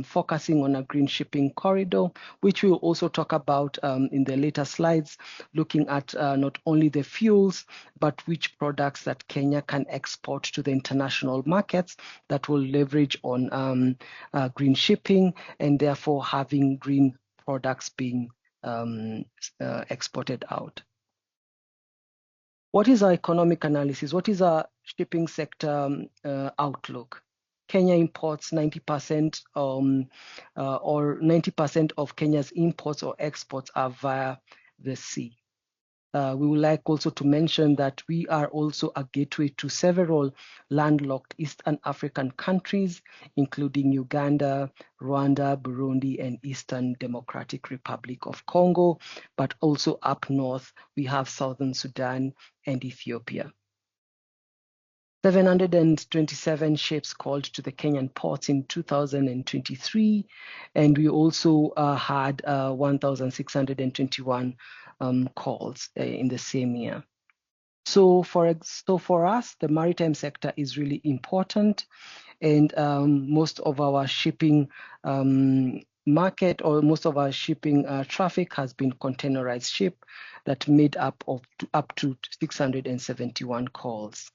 [SPEAKER 5] focusing on a green shipping corridor, which we'll also talk about in the later slides, looking at not only the fuels, but which products that Kenya can export to the international markets that will leverage on green shipping, and therefore having green products being exported out. What is our economic analysis? What is our shipping sector outlook? Kenya imports 90% or 90% of Kenya's imports or exports are via the sea. We would like also to mention that we are also a gateway to several landlocked Eastern African countries, including Uganda, Rwanda, Burundi, and Eastern Democratic Republic of Congo, but also up north, we have Southern Sudan and Ethiopia. 727 ships called to the Kenyan ports in 2023, and we also had 1,621 calls in the same year. So for us, the maritime sector is really important, and most of our shipping market, or most of our shipping traffic has been containerized ship that made up to 671 calls.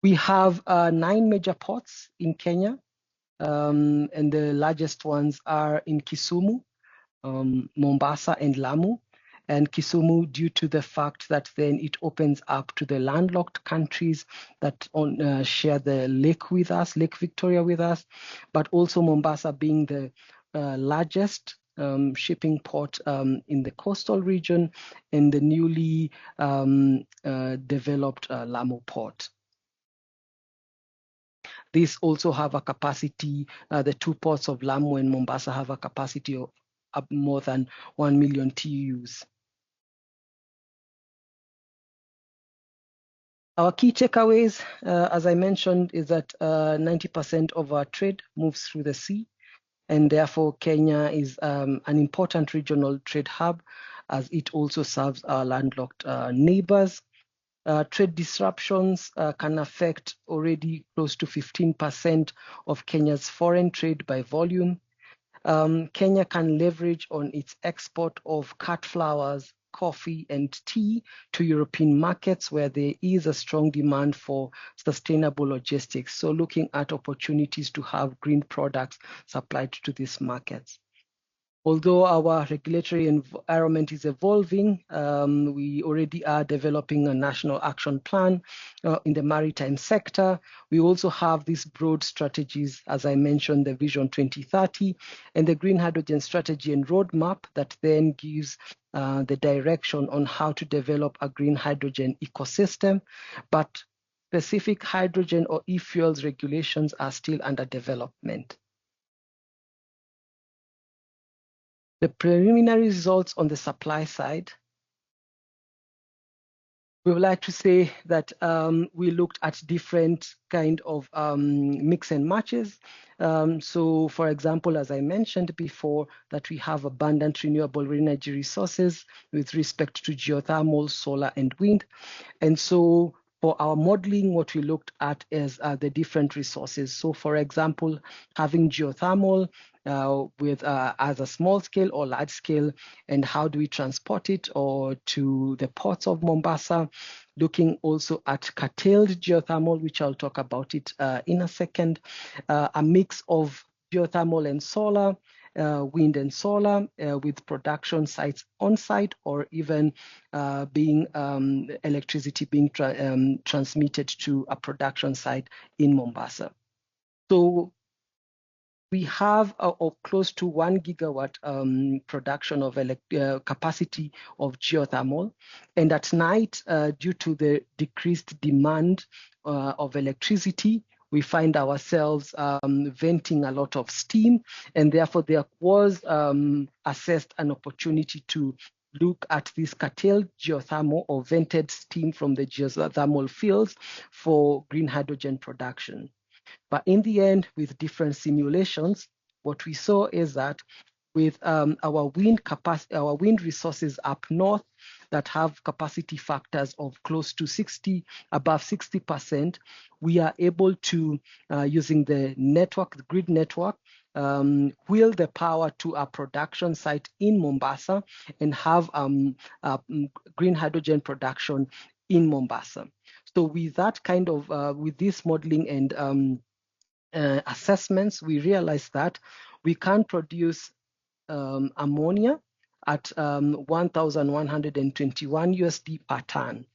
[SPEAKER 5] We have 9 major ports in Kenya, and the largest ones are in Kisumu, Mombasa, and Lamu. And Kisumu, due to the fact that then it opens up to the landlocked countries that share the lake with us, Lake Victoria with us, but also Mombasa being the largest shipping port in the coastal region, and the newly developed Lamu port. These also have a capacity, the 2 ports of Lamu and Mombasa have a capacity of more than 1 million TEUs. Our key takeaways, as I mentioned, is that 90% of our trade moves through the sea, and therefore Kenya is an important regional trade hub, as it also serves our landlocked neighbors. Trade disruptions can affect already close to 15% of Kenya's foreign trade by volume. Kenya can leverage on its export of cut flowers, coffee, and tea to European markets, where there is a strong demand for sustainable logistics. So looking at opportunities to have green products supplied to these markets. Although our regulatory environment is evolving, we already are developing a national action plan in the maritime sector. We also have these broad strategies, as I mentioned, the Vision 2030 and the Green Hydrogen Strategy and Roadmap that then gives the direction on how to develop a green hydrogen ecosystem. But specific hydrogen or e-fuels regulations are still under development. The preliminary results on the supply side, we would like to say that we looked at different kind of mix and matches. So for example, as I mentioned before, that we have abundant renewable energy resources with respect to geothermal, solar, and wind. And so for our modeling, what we looked at is the different resources. So for example, having geothermal with either small scale or large scale, and how do we transport it or to the ports of Mombasa. Looking also at curtailed geothermal, which I'll talk about it in a second, a mix of geothermal and solar, wind and solar, with production sites on site, or even being electricity being transmitted to a production site in Mombasa. So we have close to 1 gigawatt production of capacity of geothermal. And at night, due to the decreased demand of electricity, we find ourselves venting a lot of steam, and therefore there was assessed an opportunity to look at this curtailed geothermal or vented steam from the geothermal fields for green hydrogen production. But in the end, with different simulations, what we saw is that with our wind resources up north that have capacity factors of close to 60, above 60%, we are able to, using the network, the grid network, wheel the power to a production site in Mombasa and have green hydrogen production in Mombasa. So with that kind of, with this modeling and assessments, we realized that we can produce ammonia at 1,121 USD per ton.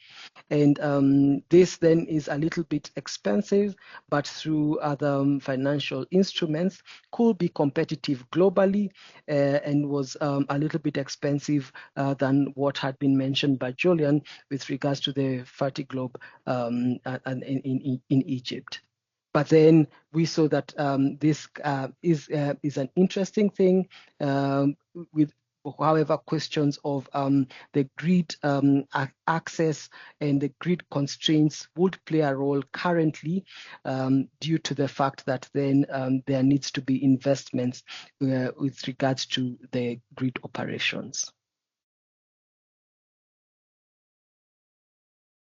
[SPEAKER 5] And this then is a little bit expensive, but through other financial instruments could be competitive globally, and was a little bit expensive than what had been mentioned by Julian with regards to the Fertiglobe in Egypt. But then we saw that this is an interesting thing, with, however, questions of the grid access and the grid constraints would play a role currently, due to the fact that then there needs to be investments with regards to the grid operations.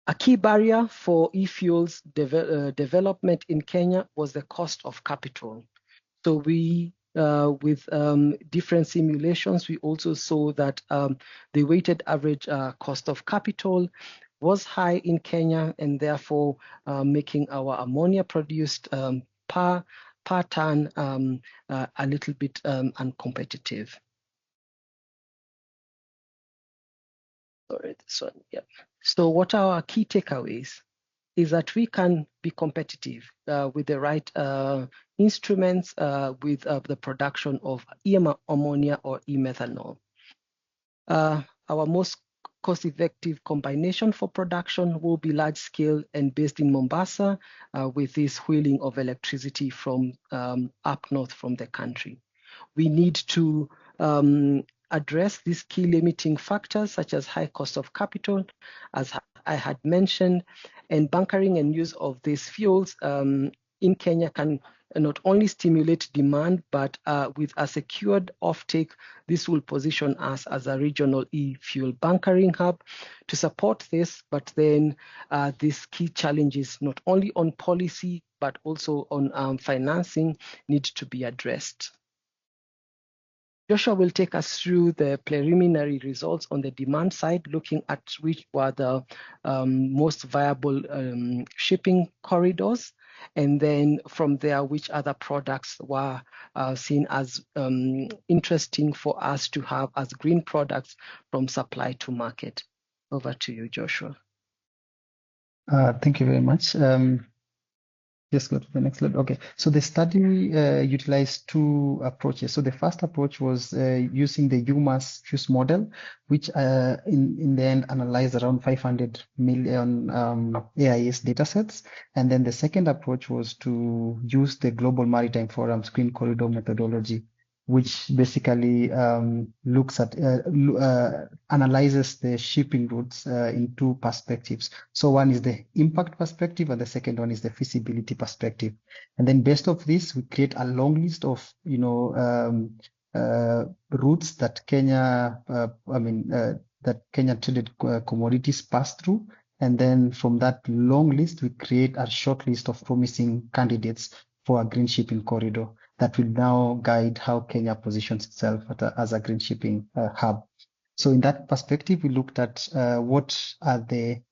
[SPEAKER 5] A key barrier for e-fuels development in Kenya was the cost of capital. So we, with different simulations, we also saw that the weighted average cost of capital was high in Kenya, and therefore making our ammonia produced per ton a little bit uncompetitive. Sorry, this one, yeah. So what are our key takeaways? Is that we can be competitive with the right instruments with the production of ammonia or e-methanol. Our most cost-effective combination for production will be large-scale and based in Mombasa, with this wheeling of electricity from up north from the country. We need to address these key limiting factors such as high cost of capital, as I had mentioned, and bunkering and use of these fuels in Kenya can not only stimulate demand, but with a secured offtake, this will position us as a regional e-fuel bunkering hub. To support this, but then these key challenges, not only on policy, but also on financing, need to be addressed. Joshua will take us through the preliminary results on the demand side, looking at which were the most viable shipping corridors, and then from there, which other products were seen as interesting for us to have as green products from supply to market. Over to you, Joshua.
[SPEAKER 6] Thank you very much. Just go to the next slide. Okay, so the study utilized two approaches. So the first approach was using the UMass fuse model, which in the end analyzed around 500 million AIS datasets. And then the second approach was to use the Global Maritime Forum's Green Corridor methodology, which basically looks at analyzes the shipping routes in two perspectives. So one is the impact perspective, and the second one is the feasibility perspective. And then based off this, we create a long list of routes that Kenya, that Kenya traded commodities pass through. And then from that long list, we create a short list of promising candidates for a green shipping corridor. that will now guide how Kenya positions itself as a green shipping hub. So in that perspective, we looked at what are the,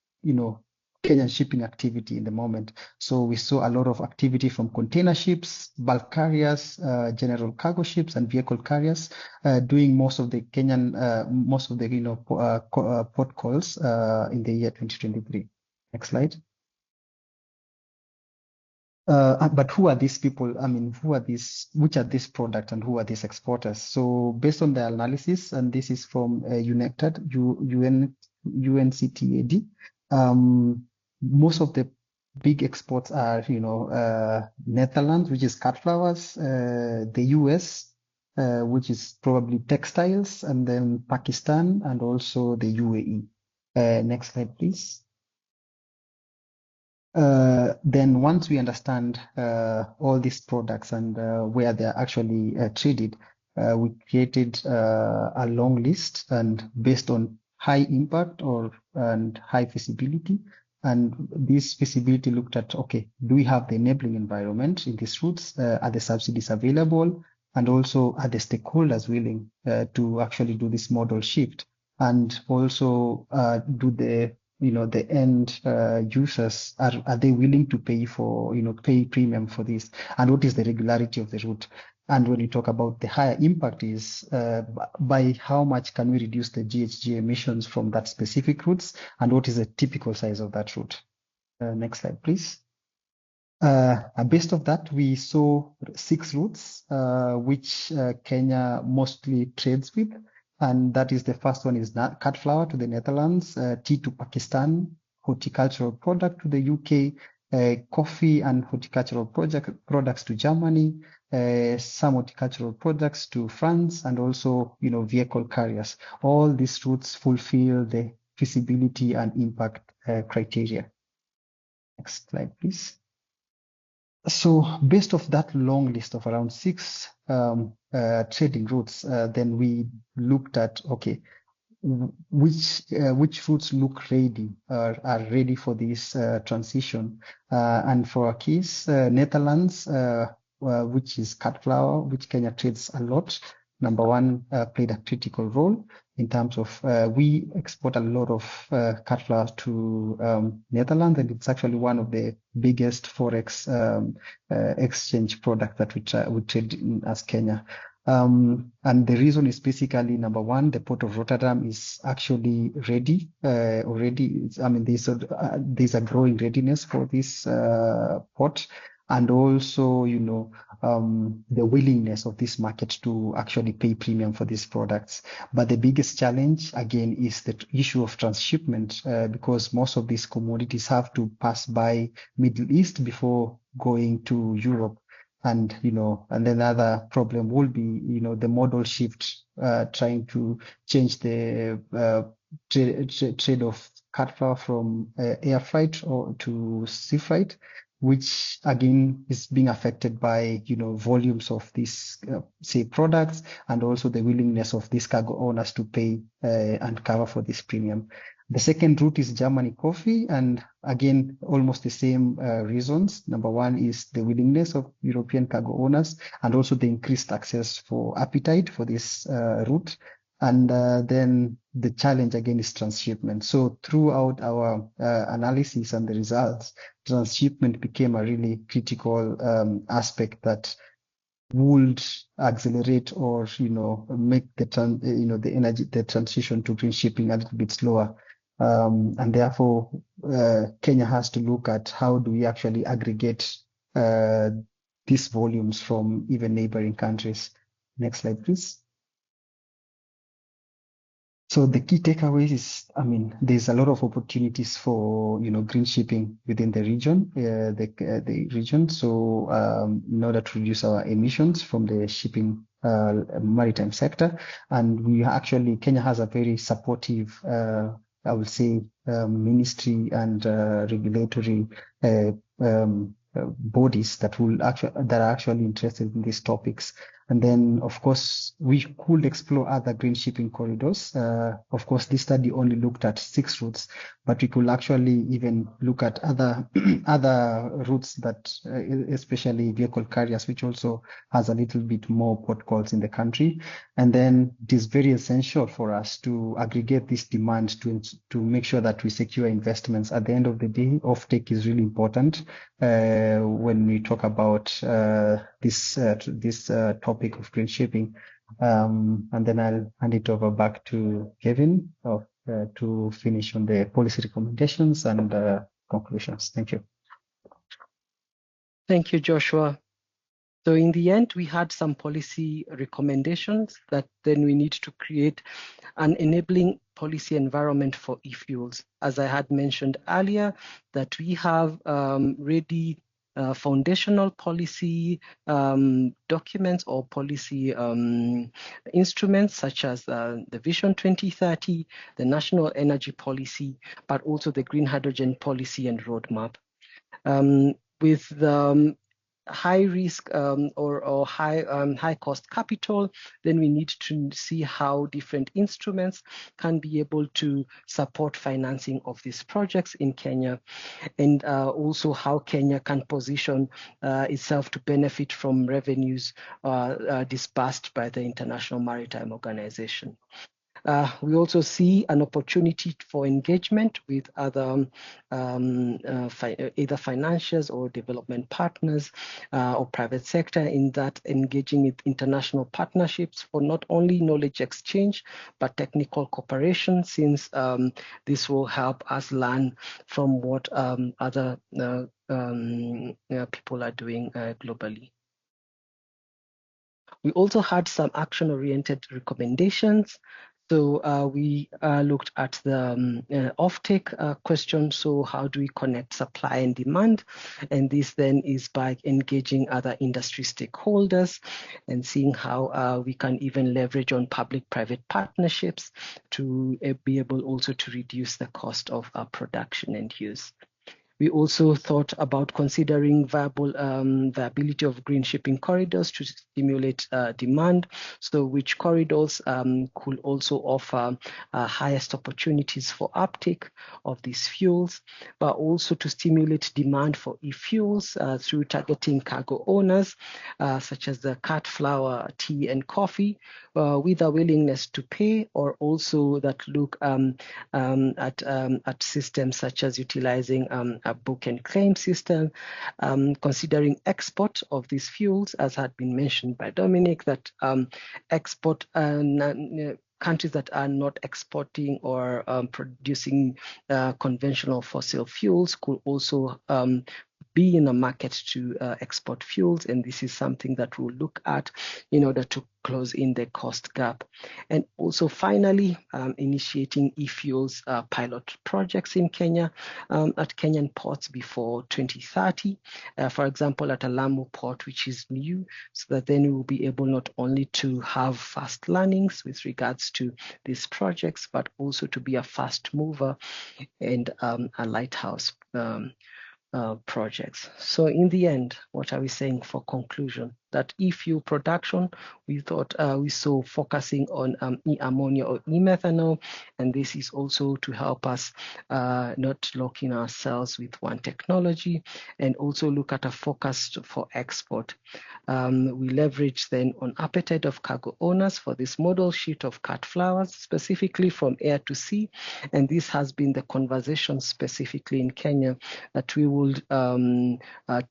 [SPEAKER 6] Kenyan shipping activity in the moment. So we saw a lot of activity from container ships, bulk carriers, general cargo ships, and vehicle carriers doing most of the port calls in the year 2023. Next slide. But who are these people? I mean, which are these products and who are these exporters? So based on the analysis, and this is from UNCTAD, most of the big exports are, Netherlands, which is cut flowers, the US, which is probably textiles, and then Pakistan and also the UAE. Next slide, please. Then once we understand all these products and where they're actually traded, we created a long list, and based on high impact and high feasibility. And this feasibility looked at, okay, do we have the enabling environment in these routes? Are the subsidies available? And also, are the stakeholders willing to actually do this model shift? And also, do the end users, are they willing to pay premium for this? And what is the regularity of the route? And when we talk about the higher impact is by how much can we reduce the GHG emissions from that specific routes, and what is the typical size of that route? Next slide, please. Based on that, we saw 6 routes which Kenya mostly trades with. And that is, the first one is cut flower to the Netherlands, tea to Pakistan, horticultural product to the UK, coffee and horticultural products to Germany, some horticultural products to France, and also, vehicle carriers. All these routes fulfill the feasibility and impact criteria. Next slide, please. So based off that long list of around 6 trading routes, then we looked at, okay, which routes look ready, are ready for this transition. And for our case, Netherlands, which is cut flower, which Kenya trades a lot, number one, played a critical role in terms of we export a lot of cut flower to Netherlands, and it's actually one of the biggest forex exchange products that we trade in as Kenya. And the reason is basically, number one, the port of Rotterdam is actually ready already. I mean, there's a growing readiness for this port, and also, the willingness of this market to actually pay premium for these products. But the biggest challenge, again, is the issue of transshipment, because most of these commodities have to pass by Middle East before going to Europe. And, and another problem will be, the modal shift, trying to change the trade of cut flower from air freight or to sea freight, which again is being affected by, volumes of these, say, products, and also the willingness of these cargo owners to pay and cover for this premium. The second route is Germany coffee, and again, almost the same reasons. Number one is the willingness of European cargo owners, and also the increased access for appetite for this route. And then the challenge again is transshipment. So throughout our analysis and the results, transshipment became a really critical aspect that would accelerate or make the the transition to green shipping a little bit slower. And therefore, Kenya has to look at how do we actually aggregate these volumes from even neighboring countries. Next slide, please. So the key takeaways is, there's a lot of opportunities for, green shipping within the region, the region. So in order to reduce our emissions from the shipping maritime sector, and Kenya has a very supportive, I would say, ministry and regulatory bodies that are actually interested in these topics. And then, of course, we could explore other green shipping corridors. Of course, this study only looked at 6 routes, but we could actually even look at other other routes that, especially vehicle carriers, which also has a little bit more port calls in the country. And then it is very essential for us to aggregate this demand to make sure that we secure investments. At the end of the day, offtake is really important when we talk about this topic of green shipping. And then I'll hand it over back to Kevin to finish on the policy recommendations and conclusions. Thank you.
[SPEAKER 5] Thank you, Joshua. So in the end, we had some policy recommendations that then we need to create an enabling policy environment for e-fuels. As I had mentioned earlier, that we have ready foundational policy documents or policy instruments such as the Vision 2030, the National Energy Policy, but also the Green Hydrogen Policy and Roadmap. With the high risk or high cost capital, then we need to see how different instruments can be able to support financing of these projects in Kenya, and also how Kenya can position itself to benefit from revenues disbursed by the International Maritime Organization. We also see an opportunity for engagement with other either financiers or development partners or private sector, in that engaging with international partnerships for not only knowledge exchange, but technical cooperation, since this will help us learn from what other people are doing globally. We also had some action-oriented recommendations. So we looked at the offtake question. So how do we connect supply and demand? And this then is by engaging other industry stakeholders and seeing how we can even leverage on public-private partnerships to be able also to reduce the cost of production and use. We also thought about considering viability of green shipping corridors to stimulate demand. So which corridors could also offer highest opportunities for uptake of these fuels, but also to stimulate demand for e-fuels through targeting cargo owners, such as the cut flour, tea, and coffee, with a willingness to pay, or also that look at systems such as utilizing a book and claim system, considering export of these fuels, as had been mentioned by Dominic, that export countries that are not exporting or producing conventional fossil fuels could also be in a market to export fuels, and this is something that we'll look at in order to close in the cost gap. And also finally, initiating e-fuels pilot projects in Kenya at Kenyan ports before 2030, for example, at a Lamu port, which is new, so that then we will be able not only to have fast learnings with regards to these projects, but also to be a fast mover and a lighthouse projects. So in the end, what are we saying for conclusion? That e-fuel production, we thought we saw focusing on e-ammonia or e-methanol, and this is also to help us not lock in ourselves with one technology, and also look at a focus for export. We leverage then on appetite of cargo owners for this model sheet of cut flowers, specifically from air to sea, and this has been the conversation specifically in Kenya, that we will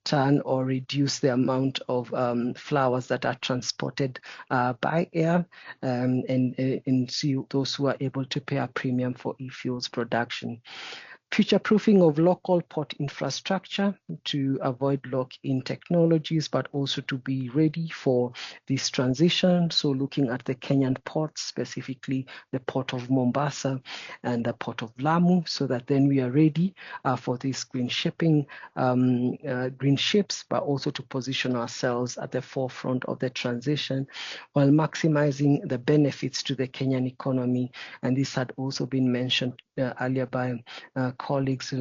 [SPEAKER 5] turn or reduce the amount of flowers that are transported by air, and see those who are able to pay a premium for e-fuels production. Future-proofing of local port infrastructure to avoid lock-in technologies, but also to be ready for this transition. So looking at the Kenyan ports, specifically the port of Mombasa and the port of Lamu, so that then we are ready for this green shipping, green ships, but also to position ourselves at the forefront of the transition while maximizing the benefits to the Kenyan economy. And this had also been mentioned earlier by colleagues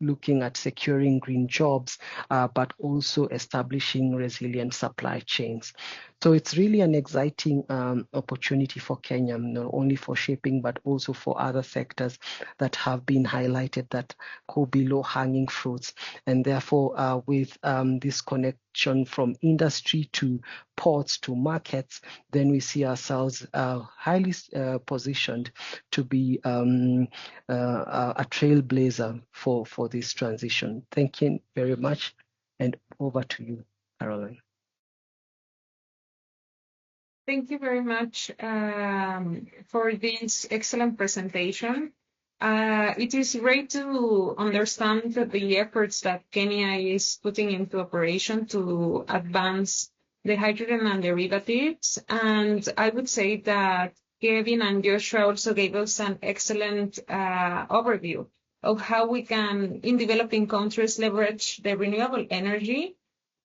[SPEAKER 5] looking at securing green jobs, but also establishing resilient supply chains. So it's really an exciting opportunity for Kenya, not only for shipping, but also for other sectors that have been highlighted that could be low-hanging fruits. And therefore, with this connection from industry to ports to markets, then we see ourselves highly positioned to be a trailblazer for this transition. Thank you very much, and over to you, Caroline.
[SPEAKER 1] Thank you very much for this excellent presentation. It is great to understand the efforts that Kenya is putting into operation to advance the hydrogen and derivatives. And I would say that Kevin and Joshua also gave us an excellent overview of how we can, in developing countries, leverage the renewable energy,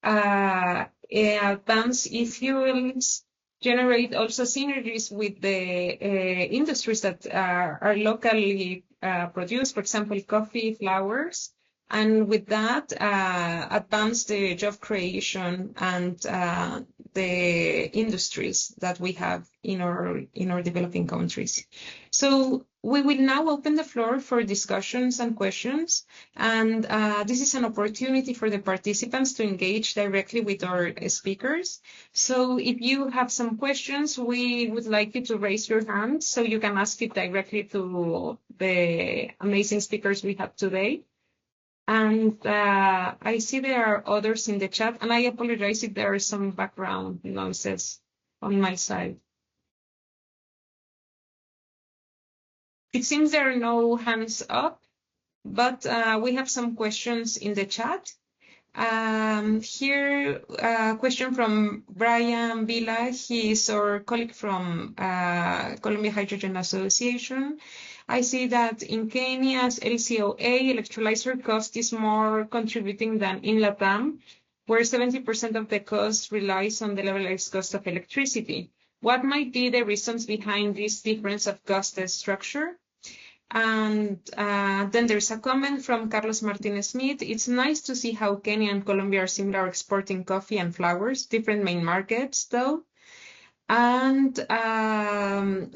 [SPEAKER 1] advance e-fuels, generate also synergies with the industries that are locally produced, for example, coffee, flowers, and with that, advance the job creation and the industries that we have in our developing countries. So we will now open the floor for discussions and questions, and this is an opportunity for the participants to engage directly with our speakers. So if you have some questions, we would like you to raise your hand so you can ask it directly to the amazing speakers we have today. And I see there are others in the chat, and I apologize if there are some background noises on my side. It seems there are no hands up, but we have some questions in the chat. Here, a question from Brian Villa. He is our colleague from Colombia Hydrogen Association. I see that in Kenya's LCOA, electrolyzer cost is more contributing than in LATAM, where 70% of the cost relies on the levelized cost of electricity. What might be the reasons behind this difference of cost structure? And then there's a comment from Carlos Martinez Smith. It's nice to see how Kenya and Colombia are similar exporting coffee and flowers, different main markets though. And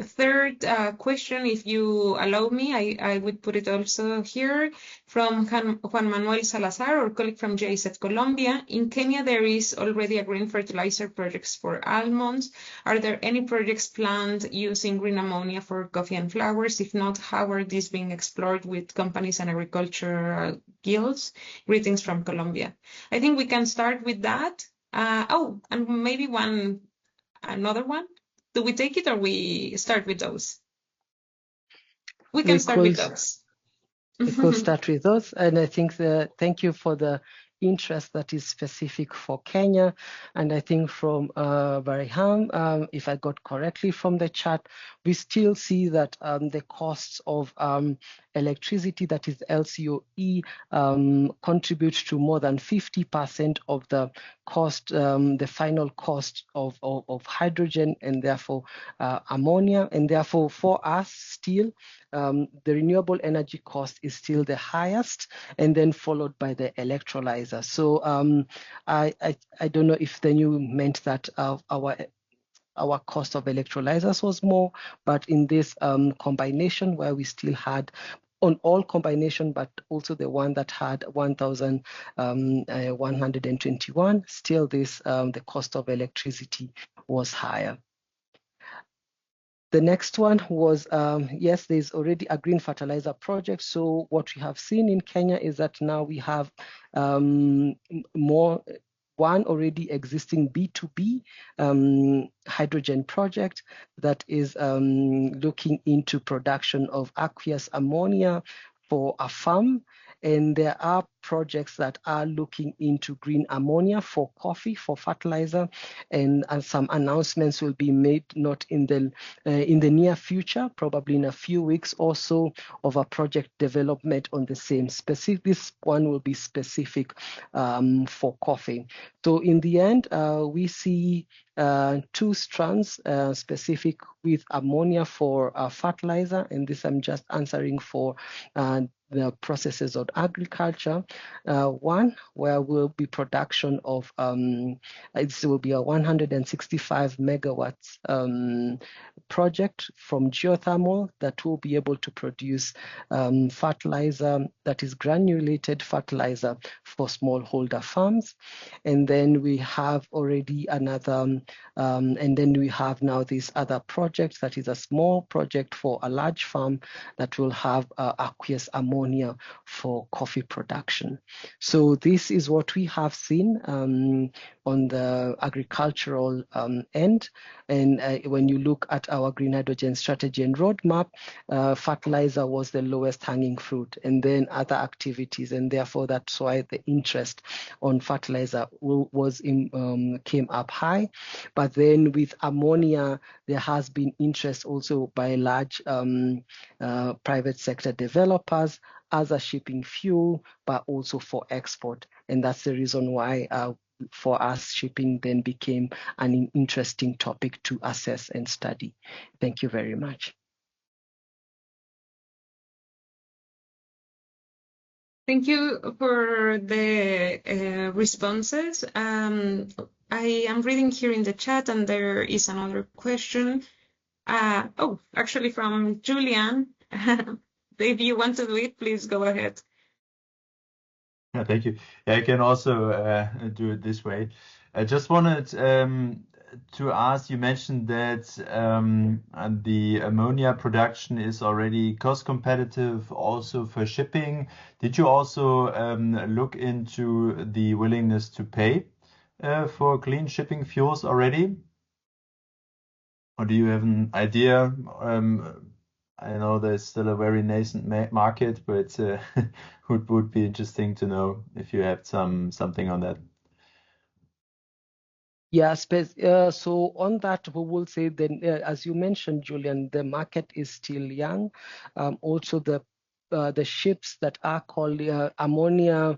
[SPEAKER 1] third question, if you allow me, I would put it also here from Juan Manuel Salazar, our colleague from JZ Colombia. In Kenya, there is already a green fertilizer projects for almonds. Are there any projects planned using green ammonia for coffee and flowers? If not, how are these being explored with companies and agricultural guilds? Greetings from Colombia. I think we can start with that. Oh, and maybe another one? Do we take it or we start with those? We can start with those.
[SPEAKER 5] We could start with those. And I think thank you for the interest that is specific for Kenya. And I think from Bariham, if I got correctly from the chat, we still see that the costs of electricity, that is LCOE, contributes to more than 50% of the cost, the final cost of hydrogen and therefore ammonia. And therefore for us still, the renewable energy cost is still the highest, and then followed by the electrolyzer. So I don't know if then you meant that our cost of electrolyzers was more, but in this combination where we still had on all combination, but also the one that had 1,121, still this the cost of electricity was higher. The next one was, yes, there's already a green fertilizer project. So what we have seen in Kenya is that now we have one already existing B2B hydrogen project that is looking into production of aqueous ammonia for a farm. And there are projects that are looking into green ammonia for coffee, for fertilizer, and some announcements will be made not in the near future, probably in a few weeks or so, of a project development on the same specific. This one will be specific for coffee. So in the end, we see two strands specific with ammonia for fertilizer, and this I'm just answering for the processes of agriculture. One where will be production of it will be a 165 megawatts project from geothermal that will be able to produce fertilizer that is granulated fertilizer for smallholder farms. And then we have already another, and then we have now this other project that is a small project for a large farm that will have aqueous ammonia for coffee production. So this is what we have seen on the agricultural end. And when you look at our green hydrogen strategy and roadmap, fertilizer was the lowest hanging fruit, and then other activities, and therefore that's why the interest on fertilizer came up high. But then with ammonia, there has been interest also by large private sector developers as a shipping fuel, but also for export. And that's the reason why for us, shipping then became an interesting topic to assess and study. Thank you very much.
[SPEAKER 1] Thank you for the responses. I am reading here in the chat, and there is another question. Actually from Julian. If you want to do it, please go ahead.
[SPEAKER 3] Yeah, thank you. Yeah, I can also do it this way. I just wanted to ask, you mentioned that the ammonia production is already cost competitive also for shipping. Did you also look into the willingness to pay for clean shipping fuels already? Or do you have an idea? I know there's still a very nascent market, but would be interesting to know if you have something on that.
[SPEAKER 5] Yeah, so on that, we will say then, as you mentioned, Julian, the market is still young. Also, the ships that are called ammonia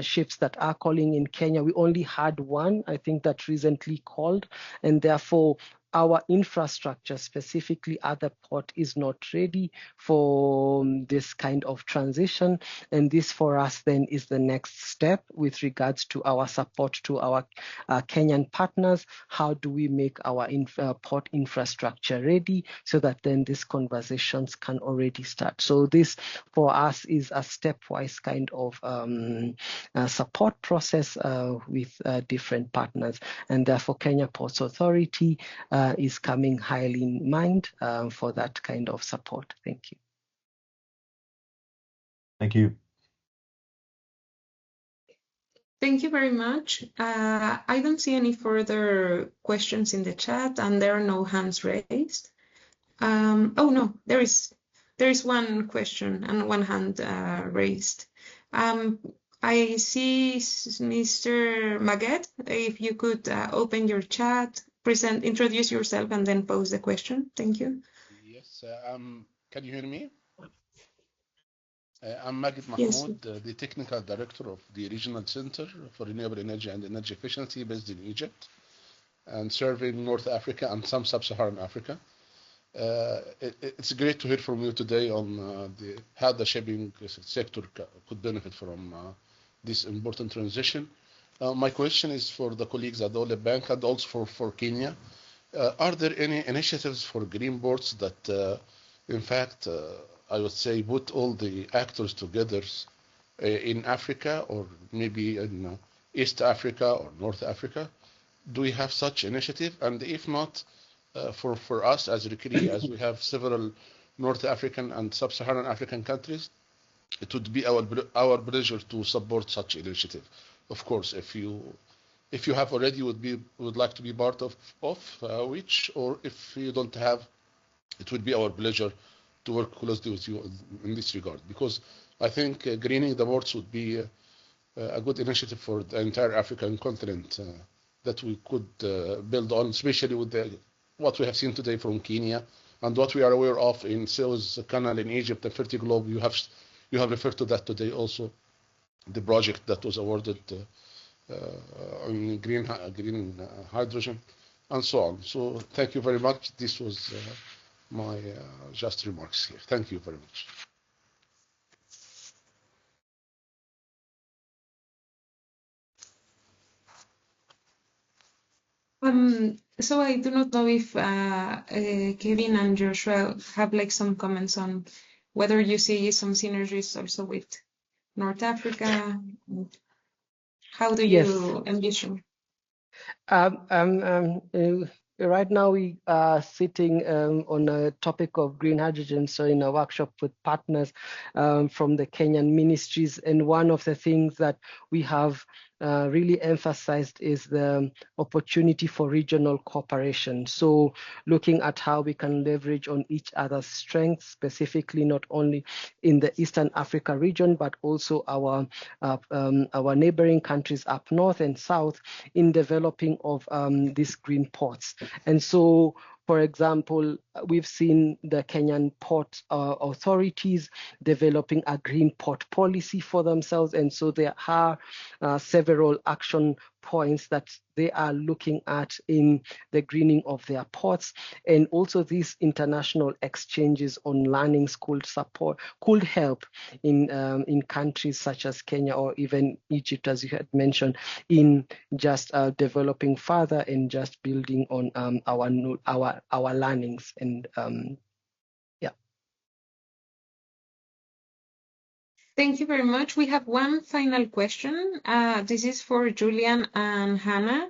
[SPEAKER 5] ships that are calling in Kenya, we only had one, I think, that recently called, and therefore our infrastructure, specifically at the port, is not ready for this kind of transition. And this for us then is the next step with regards to our support to our Kenyan partners. How do we make our port infrastructure ready so that then these conversations can already start? So this for us is a stepwise kind of support process with different partners. And therefore Kenya Ports Authority is coming highly in mind for that kind of support. Thank you.
[SPEAKER 3] Thank you.
[SPEAKER 1] Thank you very much. I don't see any further questions in the chat, and there are no hands raised. Oh no, there is one question and one hand raised. I see Mr. Maget. If you could open your chat, introduce yourself, and then pose the question. Thank you.
[SPEAKER 7] Yes, can you hear me? I'm Magid Mahmoud, the Technical Director of the Regional Center for Renewable Energy and Energy Efficiency based in Egypt and serving North Africa and some Sub-Saharan Africa. It's great to hear from you today on how the shipping sector could benefit from this important transition. My question is for the colleagues at Dole Bank and also for Kenya. Are there any initiatives for green ports that, in fact, I would say, put all the actors together in Africa or maybe in East Africa or North Africa? Do we have such initiative? And if not, for us as RIKRI, as we have several North African and Sub-Saharan African countries, it would be our pleasure to support such initiative. Of course, if you have already would like to be part of which, or if you don't have, it would be our pleasure to work closely with you in this regard, because I think greening the ports would be a good initiative for the entire African continent that we could build on, especially with what we have seen today from Kenya and what we are aware of in Suez Canal in Egypt, the Fertiglobe. You have referred to that today also, the project that was awarded on green hydrogen and so on. So thank you very much. This was my just remarks here. Thank you very much.
[SPEAKER 1] So I do not know if Kevin and Joshua have like some comments on whether you see some synergies also with North Africa. How do you envision?
[SPEAKER 5] Right now we are sitting on a topic of green hydrogen, so in a workshop with partners from the Kenyan ministries, and one of the things that we have really emphasized is the opportunity for regional cooperation. So looking at how we can leverage on each other's strengths, specifically not only in the Eastern Africa region, but also our neighboring countries up north and south in developing of these green ports. And so, for example, we've seen the Kenyan port authorities developing a green port policy for themselves. And so there are several action points that they are looking at in the greening of their ports. And also these international exchanges on learnings could help in countries such as Kenya or even Egypt, as you had mentioned, in just developing further and just building on our learnings. And
[SPEAKER 1] Thank you very much. We have one final question. This is for Julian and Hannah.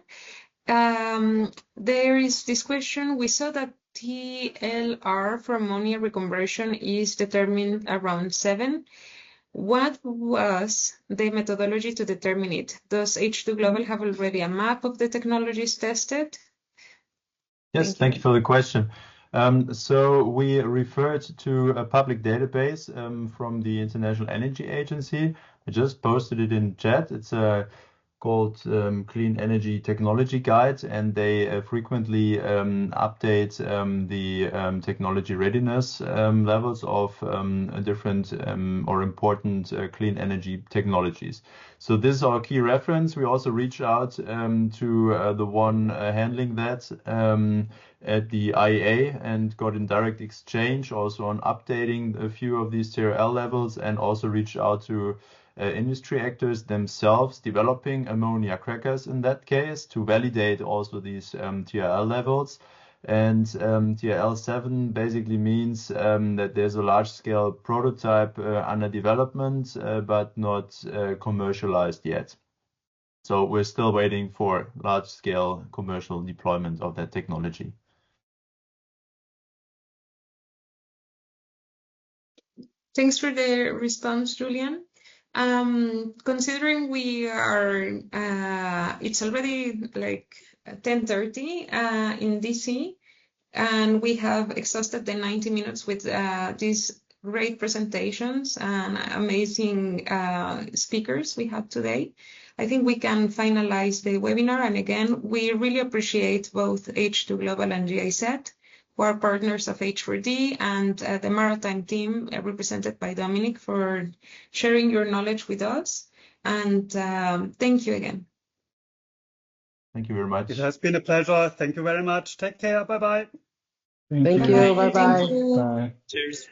[SPEAKER 1] There is this question. We saw that TLR for ammonia reconversion is determined around 7. What was the methodology to determine it? Does H2 Global have already a map of the technologies tested?
[SPEAKER 3] Yes, thank you for the question. So we referred to a public database from the International Energy Agency. I just posted it in chat. It's called Clean Energy Technology Guide, and they frequently update the technology readiness levels of different or important clean energy technologies. So this is our key reference. We also reached out to the one handling that at the IEA and got in direct exchange also on updating a few of these TRL levels, and also reached out to industry actors themselves developing ammonia crackers in that case to validate also these TRL levels. And TRL 7 basically means that there's a large-scale prototype under development, but not commercialized yet. So we're still waiting for large-scale commercial deployment of that technology.
[SPEAKER 1] Thanks for the response, Julian. Considering we are, it's already like 10:30 in DC, and we have exhausted the 90 minutes with these great presentations and amazing speakers we had today. I think we can finalize the webinar. And again, we really appreciate both H2 Global and GIZ, who are partners of H4D, and the maritime team represented by Dominic for sharing your knowledge with us. And thank you again.
[SPEAKER 3] Thank you very much.
[SPEAKER 2] It has been a pleasure. Thank you very much. Take care. Bye-bye.
[SPEAKER 5] Thank you. Bye-bye.
[SPEAKER 6] Bye.
[SPEAKER 2] Cheers.